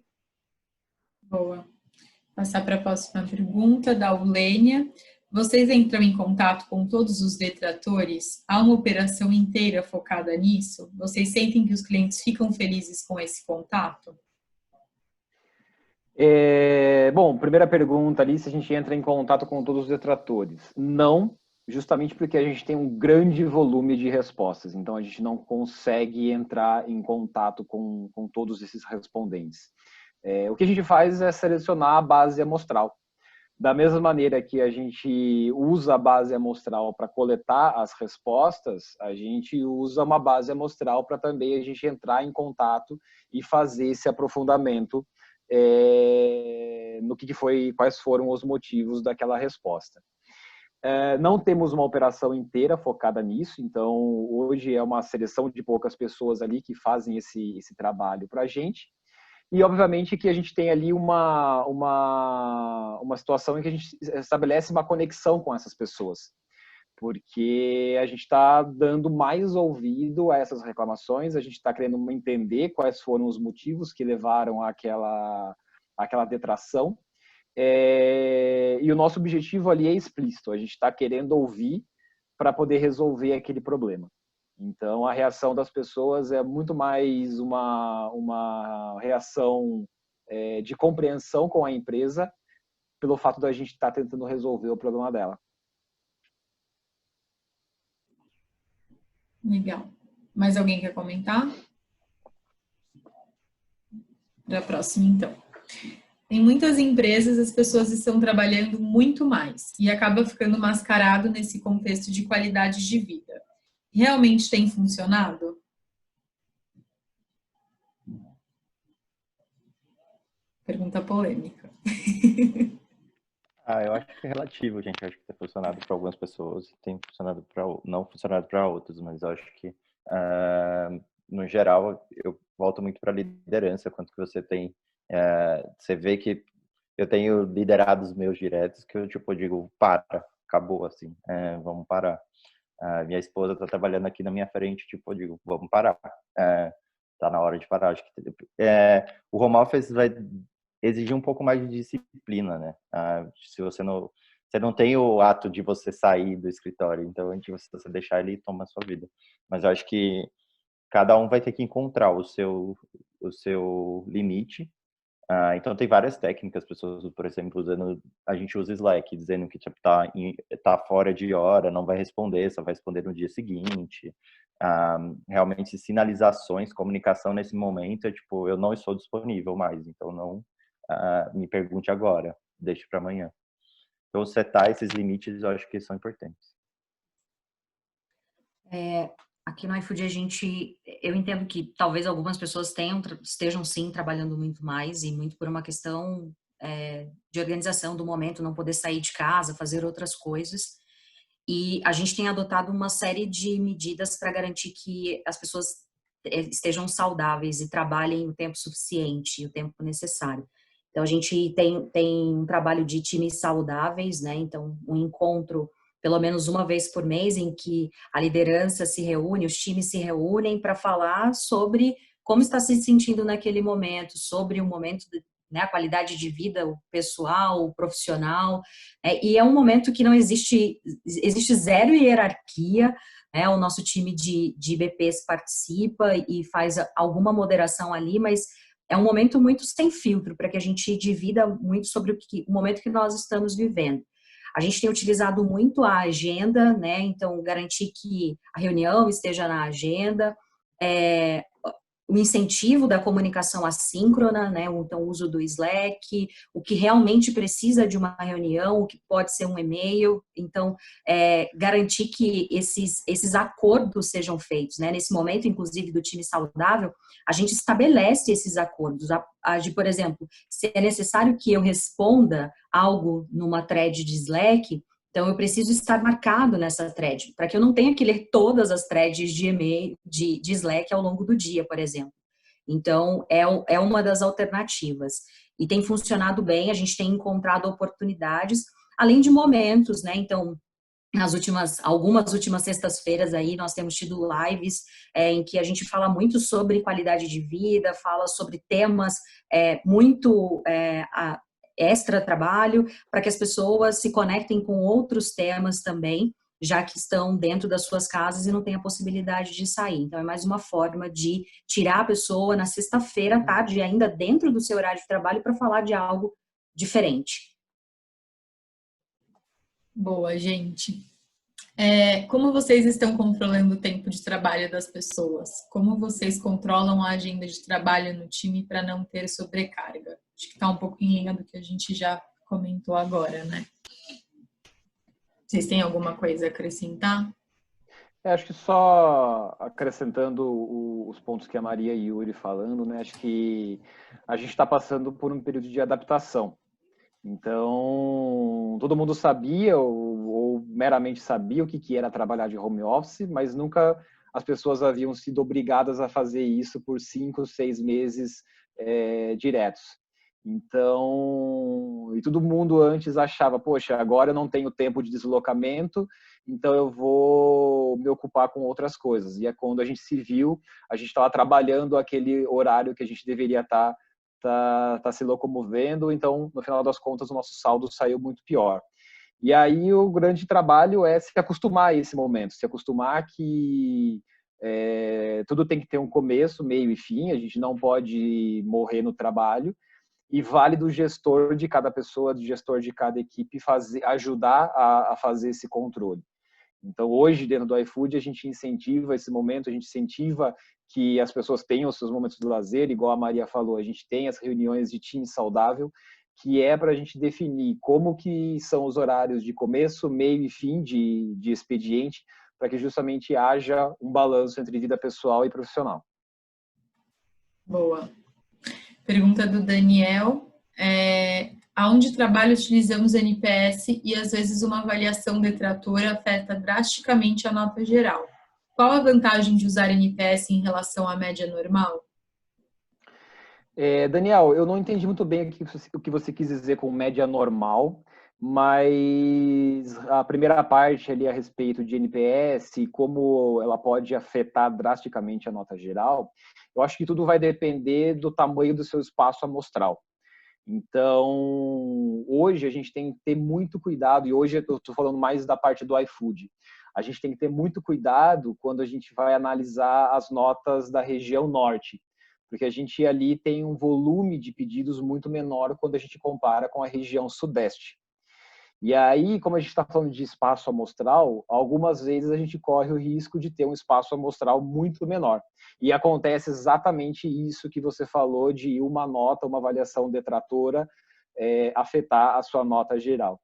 Boa. Passar para a próxima pergunta, da Ulênia. Vocês entram em contato com todos os detratores? Há uma operação inteira focada nisso? Vocês sentem que os clientes ficam felizes com esse contato? Bom, primeira pergunta ali, se a gente entra em contato com todos os detratores. Não, justamente porque a gente tem um grande volume de respostas, então a gente não consegue entrar em contato com todos esses respondentes. O que a gente faz é selecionar a base amostral. Da mesma maneira que a gente usa a base amostral para coletar as respostas, a gente usa uma base amostral para também a gente entrar em contato e fazer esse aprofundamento no que foi, quais foram os motivos daquela resposta. Não temos uma operação inteira focada nisso, então hoje é uma seleção de poucas pessoas ali que fazem esse trabalho para a gente. E, obviamente, que a gente tem ali uma situação em que a gente estabelece uma conexão com essas pessoas, porque a gente está dando mais ouvido a essas reclamações, a gente está querendo entender quais foram os motivos que levaram àquela detração, e o nosso objetivo ali é explícito, a gente está querendo ouvir para poder resolver aquele problema. Então, a reação das pessoas é muito mais uma reação de compreensão com a empresa pelo fato da gente estar tentando resolver o problema dela. Legal. Mais alguém quer comentar? Para a próxima, então. Em muitas empresas, as pessoas estão trabalhando muito mais e acaba ficando mascarado nesse contexto de qualidade de vida. Realmente tem funcionado? Pergunta polêmica. Eu acho que é relativo, gente. Eu acho que tem funcionado para algumas pessoas, tem funcionado não funcionado para outras, mas eu acho que, no geral, eu volto muito para a liderança. Quanto que você tem, você vê que eu tenho liderado os meus diretos que eu digo, acabou, assim, vamos parar. Minha esposa está trabalhando aqui na minha frente, eu digo, vamos parar. Tá na hora de parar. Acho que o home office vai exigir um pouco mais de disciplina, né? Se você não tem o ato de você sair do escritório, então antes de você deixar ele toma a sua vida. Mas eu acho que cada um vai ter que encontrar o seu limite. Então tem várias técnicas, pessoas, por exemplo, a gente usa Slack, dizendo que tá fora de hora, não vai responder, só vai responder no dia seguinte. Realmente sinalizações, comunicação nesse momento eu não estou disponível mais, então não me pergunte agora, deixe para amanhã. Então setar esses limites eu acho que são importantes. Aqui no iFood eu entendo que talvez algumas pessoas estejam sim trabalhando muito mais e muito por uma questão de organização do momento, não poder sair de casa, fazer outras coisas. E a gente tem adotado uma série de medidas para garantir que as pessoas estejam saudáveis e trabalhem o tempo suficiente, o tempo necessário. Então a gente tem um trabalho de times saudáveis, né? Então um encontro pelo menos uma vez por mês, em que a liderança se reúne, os times se reúnem para falar sobre como está se sentindo naquele momento, sobre o momento, a qualidade de vida, o pessoal, o profissional. E é um momento que não existe zero hierarquia. O nosso time de BPs participa e faz alguma moderação ali, mas é um momento muito sem filtro, para que a gente divida muito sobre o momento que nós estamos vivendo. A gente tem utilizado muito a agenda, né? Então, garantir que a reunião esteja na agenda, o incentivo da comunicação assíncrona, né? Então, o uso do Slack, o que realmente precisa de uma reunião, o que pode ser um e-mail. Então, garantir que esses acordos sejam feitos, né? Nesse momento, inclusive, do time saudável, a gente estabelece esses acordos. Por exemplo, se é necessário que eu responda algo numa thread de Slack, então eu preciso estar marcado nessa thread, para que eu não tenha que ler todas as threads de e-mail, de Slack ao longo do dia, por exemplo. Então, é uma das alternativas. E tem funcionado bem, a gente tem encontrado oportunidades, além de momentos, né? Então, algumas últimas sextas-feiras aí, nós temos tido lives em que a gente fala muito sobre qualidade de vida, fala sobre temas muito extra trabalho, para que as pessoas se conectem com outros temas também, já que estão dentro das suas casas e não têm a possibilidade de sair. Então, é mais uma forma de tirar a pessoa na sexta-feira à tarde, ainda dentro do seu horário de trabalho, para falar de algo diferente. Boa, gente. Como vocês estão controlando o tempo de trabalho das pessoas? Como vocês controlam a agenda de trabalho no time para não ter sobrecarga? Acho que está um pouco em linha do que a gente já comentou agora, né? Vocês têm alguma coisa a acrescentar? Acho que só acrescentando os pontos que a Maria e o Yuri falando, né? Acho que a gente está passando por um período de adaptação. Então, todo mundo sabia ou meramente sabia o que era trabalhar de home office, mas nunca as pessoas haviam sido obrigadas a fazer isso por 5, 6 meses diretos. Então, e todo mundo antes achava, poxa, agora eu não tenho tempo de deslocamento, então eu vou me ocupar com outras coisas. E é quando a gente se viu, a gente estava trabalhando aquele horário que a gente deveria estar se locomovendo, então, no final das contas, o nosso saldo saiu muito pior. E aí o grande trabalho é se acostumar a esse momento, se acostumar que tudo tem que ter um começo, meio e fim, a gente não pode morrer no trabalho, e vale do gestor de cada pessoa, do gestor de cada equipe ajudar a fazer esse controle. Então, hoje, dentro do iFood, a gente incentiva esse momento, a gente incentiva que as pessoas tenham os seus momentos de lazer, igual a Maria falou, a gente tem as reuniões de time saudável, que é para a gente definir como que são os horários de começo, meio e fim de expediente, para que justamente haja um balanço entre vida pessoal e profissional. Boa. Pergunta do Daniel. Aonde trabalho utilizamos NPS e às vezes uma avaliação detratora afeta drasticamente a nota geral. Qual a vantagem de usar NPS em relação à média normal? Daniel, eu não entendi muito bem o que você quis dizer com média normal, mas a primeira parte ali a respeito de NPS e como ela pode afetar drasticamente a nota geral, eu acho que tudo vai depender do tamanho do seu espaço amostral. Então, hoje a gente tem que ter muito cuidado, e hoje eu estou falando mais da parte do iFood, a gente tem que ter muito cuidado quando a gente vai analisar as notas da região norte, porque a gente ali tem um volume de pedidos muito menor quando a gente compara com a região sudeste. E aí, como a gente está falando de espaço amostral, algumas vezes a gente corre o risco de ter um espaço amostral muito menor. E acontece exatamente isso que você falou de uma nota, uma avaliação detratora afetar a sua nota geral.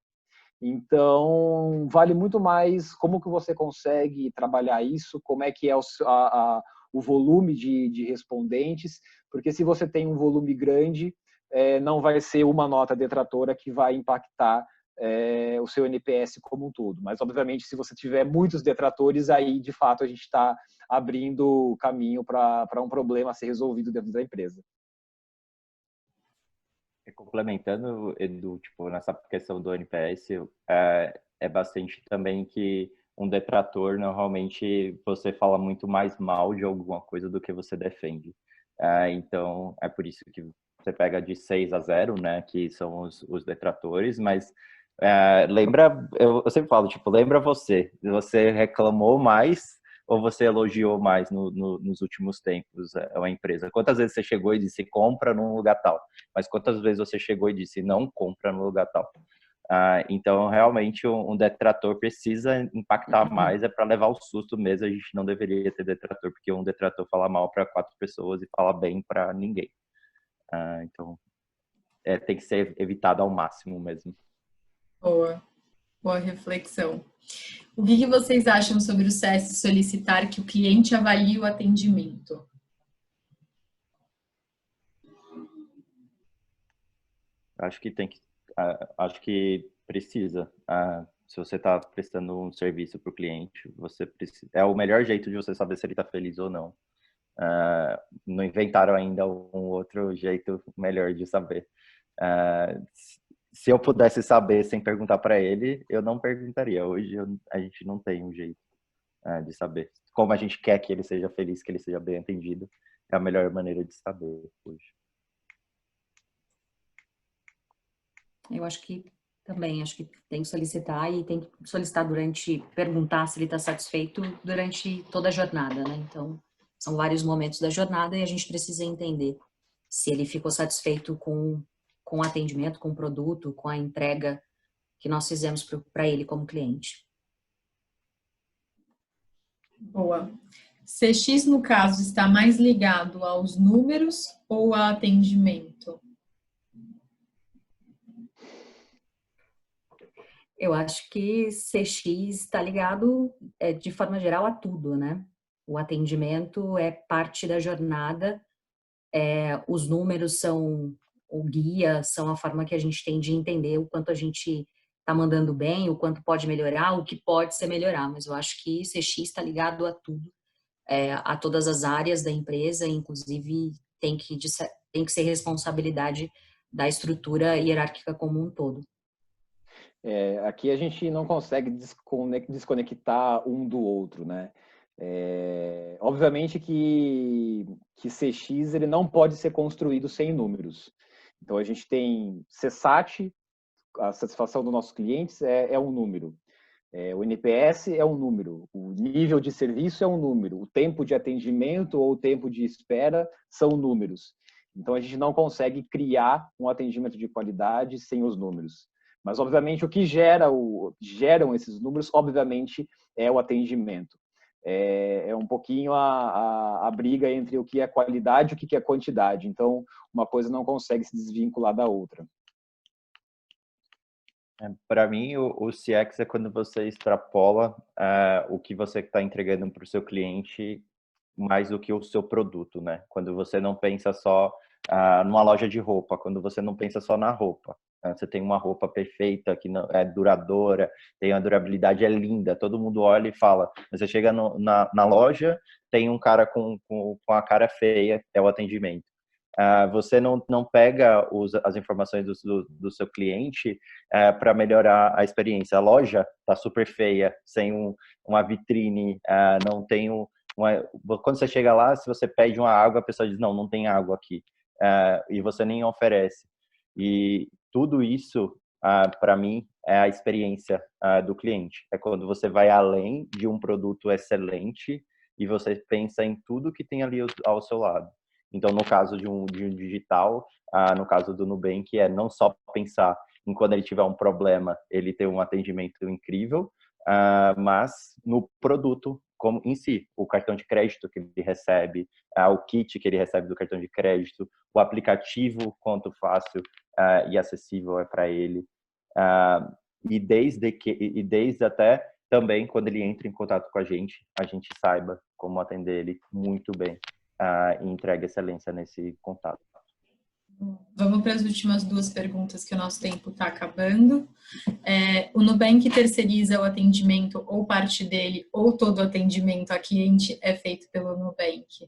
Então, vale muito mais como que você consegue trabalhar isso, como é que é o volume de respondentes, porque se você tem um volume grande, não vai ser uma nota detratora que vai impactar o seu NPS como um todo. Mas, obviamente, se você tiver muitos detratores, aí, de fato, a gente está abrindo caminho para um problema a ser resolvido dentro da empresa. Complementando, Edu, nessa questão do NPS, é bastante também que um detrator, normalmente, você fala muito mais mal de alguma coisa do que você defende. Então, é por isso que você pega de 6 a 0, né, que são os detratores, mas lembra, eu sempre falo, lembra você reclamou mais ou você elogiou mais nos últimos tempos a empresa? Quantas vezes você chegou e disse compra num lugar tal, mas quantas vezes você chegou e disse não compra no lugar tal? Então, realmente, um detrator precisa impactar mais, para levar o susto mesmo, a gente não deveria ter detrator, porque um detrator fala mal para 4 pessoas e fala bem para ninguém. Então, tem que ser evitado ao máximo mesmo. Boa reflexão. O que vocês acham sobre o CS solicitar que o cliente avalie o atendimento? Acho que precisa. Se você está prestando um serviço para o cliente, você precisa. É o melhor jeito de você saber se ele está feliz ou não. Não inventaram ainda um outro jeito melhor de saber. Se eu pudesse saber sem perguntar para ele, eu não perguntaria. Hoje a gente não tem um jeito de saber. Como a gente quer que ele seja feliz, que ele seja bem atendido, é a melhor maneira de saber hoje. Eu acho que tem que solicitar e tem que solicitar perguntar se ele está satisfeito durante toda a jornada, né? Então, são vários momentos da jornada e a gente precisa entender se ele ficou satisfeito com o atendimento, com o produto, com a entrega que nós fizemos para ele como cliente. Boa. CX, no caso, está mais ligado aos números ou ao atendimento? Eu acho que CX está ligado, de forma geral, a tudo, né? O atendimento é parte da jornada, os números são o guia, são a forma que a gente tem de entender o quanto a gente está mandando bem, o quanto pode melhorar, o que pode ser melhorar. Mas eu acho que CX está ligado a tudo, a todas as áreas da empresa, inclusive tem que ser responsabilidade da estrutura hierárquica como um todo. Aqui a gente não consegue desconectar um do outro, né? Obviamente que CX ele não pode ser construído sem números. Então a gente tem CSAT, a satisfação dos nossos clientes é um número. O NPS é um número, o nível de serviço é um número, o tempo de atendimento ou o tempo de espera são números. Então a gente não consegue criar um atendimento de qualidade sem os números. Mas, obviamente, o que geram esses números, obviamente, é o atendimento. É um pouquinho a briga entre o que é qualidade e o que é quantidade. Então, uma coisa não consegue se desvincular da outra. Para mim, o CX é quando você extrapola o que você está entregando para o seu cliente mais do que o seu produto, né? Quando você não pensa só numa loja de roupa, quando você não pensa só na roupa. Você tem uma roupa perfeita, que não, é duradoura, tem a durabilidade, é linda, todo mundo olha e fala. Você chega na loja, tem um cara com a cara feia, é o atendimento. Você não pega as informações do seu cliente para melhorar a experiência. A loja está super feia, sem uma vitrine, não tem quando você chega lá, se você pede uma água, a pessoa diz, não tem água aqui. E você nem oferece. E tudo isso, para mim, é a experiência do cliente. É quando você vai além de um produto excelente e você pensa em tudo que tem ali ao seu lado. Então, no caso de um digital, no caso do Nubank, é não só pensar em quando ele tiver um problema, ele ter um atendimento incrível, mas no produto como em si, o cartão de crédito que ele recebe, o kit que ele recebe do cartão de crédito, o aplicativo, quanto fácil e acessível é para ele, e desde até também quando ele entra em contato com a gente saiba como atender ele muito bem e entrega excelência nesse contato. Vamos para as últimas duas perguntas, que o nosso tempo está acabando. O Nubank terceiriza o atendimento ou parte dele, ou todo o atendimento a cliente é feito pelo Nubank?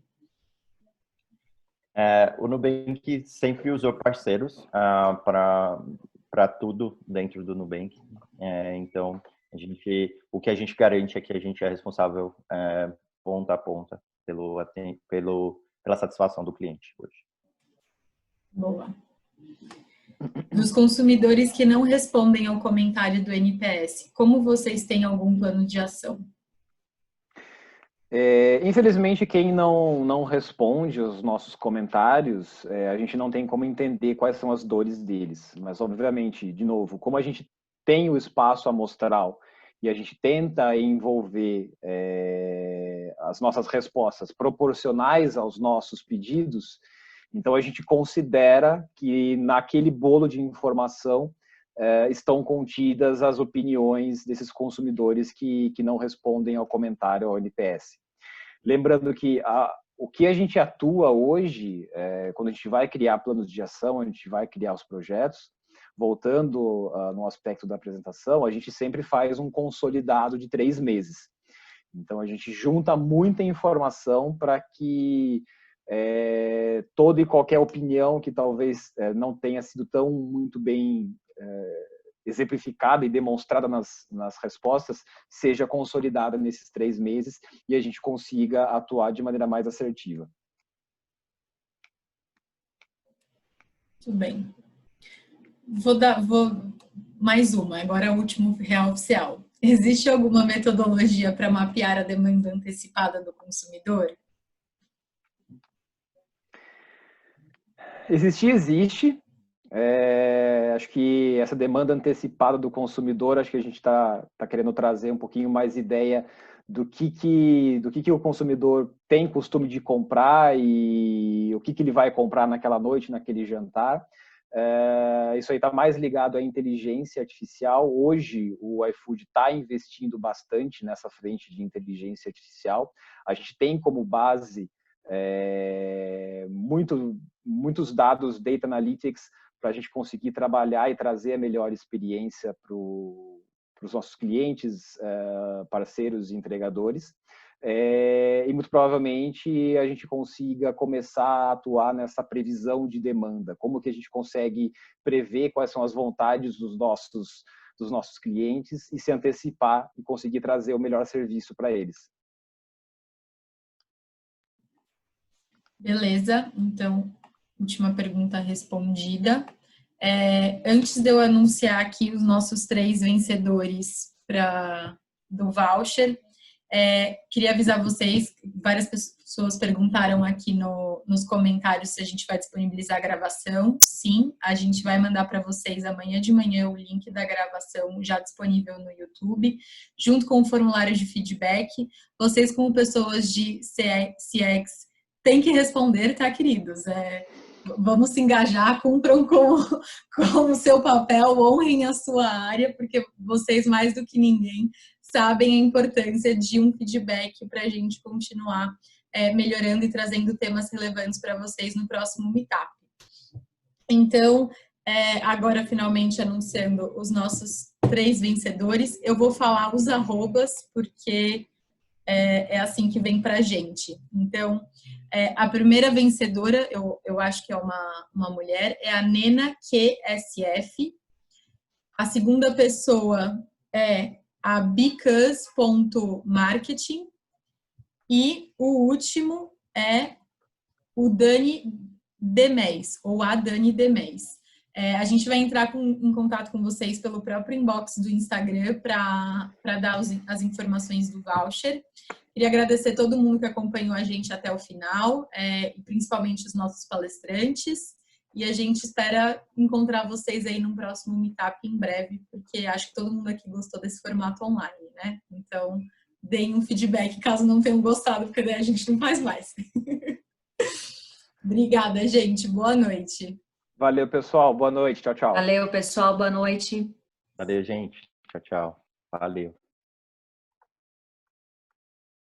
O Nubank sempre usou parceiros para tudo dentro do Nubank. Então, o que a gente garante é que a gente é responsável ponta a ponta pela satisfação do cliente hoje. Boa. Dos consumidores que não respondem ao comentário do NPS, como vocês têm algum plano de ação? Infelizmente, quem não responde os nossos comentários, a gente não tem como entender quais são as dores deles. Mas, obviamente, de novo, como a gente tem o espaço amostral e a gente tenta envolver as nossas respostas proporcionais aos nossos pedidos, então a gente considera que naquele bolo de informação estão contidas as opiniões desses consumidores que não respondem ao comentário ao NPS. Lembrando que o que a gente atua hoje, quando a gente vai criar planos de ação, a gente vai criar os projetos, voltando no aspecto da apresentação, a gente sempre faz um consolidado de 3 meses. Então a gente junta muita informação para que toda e qualquer opinião que talvez não tenha sido tão muito bem exemplificada e demonstrada nas respostas, seja consolidada nesses 3 meses e a gente consiga atuar de maneira mais assertiva. Tudo bem. Vou mais uma, agora é o último real oficial. Existe alguma metodologia para mapear a demanda antecipada do consumidor? Existe. Acho que essa demanda antecipada do consumidor, acho que a gente está querendo trazer um pouquinho mais ideia do que o consumidor tem costume de comprar e o que ele vai comprar naquela noite, naquele jantar. Isso aí está mais ligado à inteligência artificial. Hoje, o iFood está investindo bastante nessa frente de inteligência artificial. A gente tem como base muitos dados, data analytics, para a gente conseguir trabalhar e trazer a melhor experiência para os nossos clientes, parceiros e entregadores. E muito provavelmente a gente consiga começar a atuar nessa previsão de demanda. Como que a gente consegue prever quais são as vontades dos nossos clientes e se antecipar e conseguir trazer o melhor serviço para eles. Beleza, então, última pergunta respondida. Antes de eu anunciar aqui os nossos 3 vencedores do voucher, queria avisar vocês, várias pessoas perguntaram aqui nos comentários se a gente vai disponibilizar a gravação. Sim, a gente vai mandar para vocês amanhã de manhã o link da gravação já disponível no YouTube, junto com o formulário de feedback. Vocês, como pessoas de CX, têm que responder, tá, queridos? Vamos se engajar, cumpram com o seu papel, honrem a sua área, porque vocês, mais do que ninguém, sabem a importância de um feedback para a gente continuar melhorando e trazendo temas relevantes para vocês no próximo Meetup. Então, agora finalmente anunciando os nossos 3 vencedores, eu vou falar os arrobas, porque é assim que vem para a gente. Então, a primeira vencedora, eu acho que é uma mulher, é a Nena QSF. A segunda pessoa é a because.marketing. E o último é o Dani Demés, ou a Dani Demés. A gente vai entrar em contato com vocês pelo próprio inbox do Instagram para dar as informações do voucher. Queria agradecer todo mundo que acompanhou a gente até o final, e principalmente os nossos palestrantes. E a gente espera encontrar vocês aí no próximo Meetup em breve, porque acho que todo mundo aqui gostou desse formato online, né? Então, deem um feedback caso não tenham gostado, porque daí a gente não faz mais. Obrigada, gente. Boa noite. Valeu, pessoal. Boa noite. Tchau, tchau. Valeu, pessoal. Boa noite. Valeu, gente. Tchau, tchau. Valeu.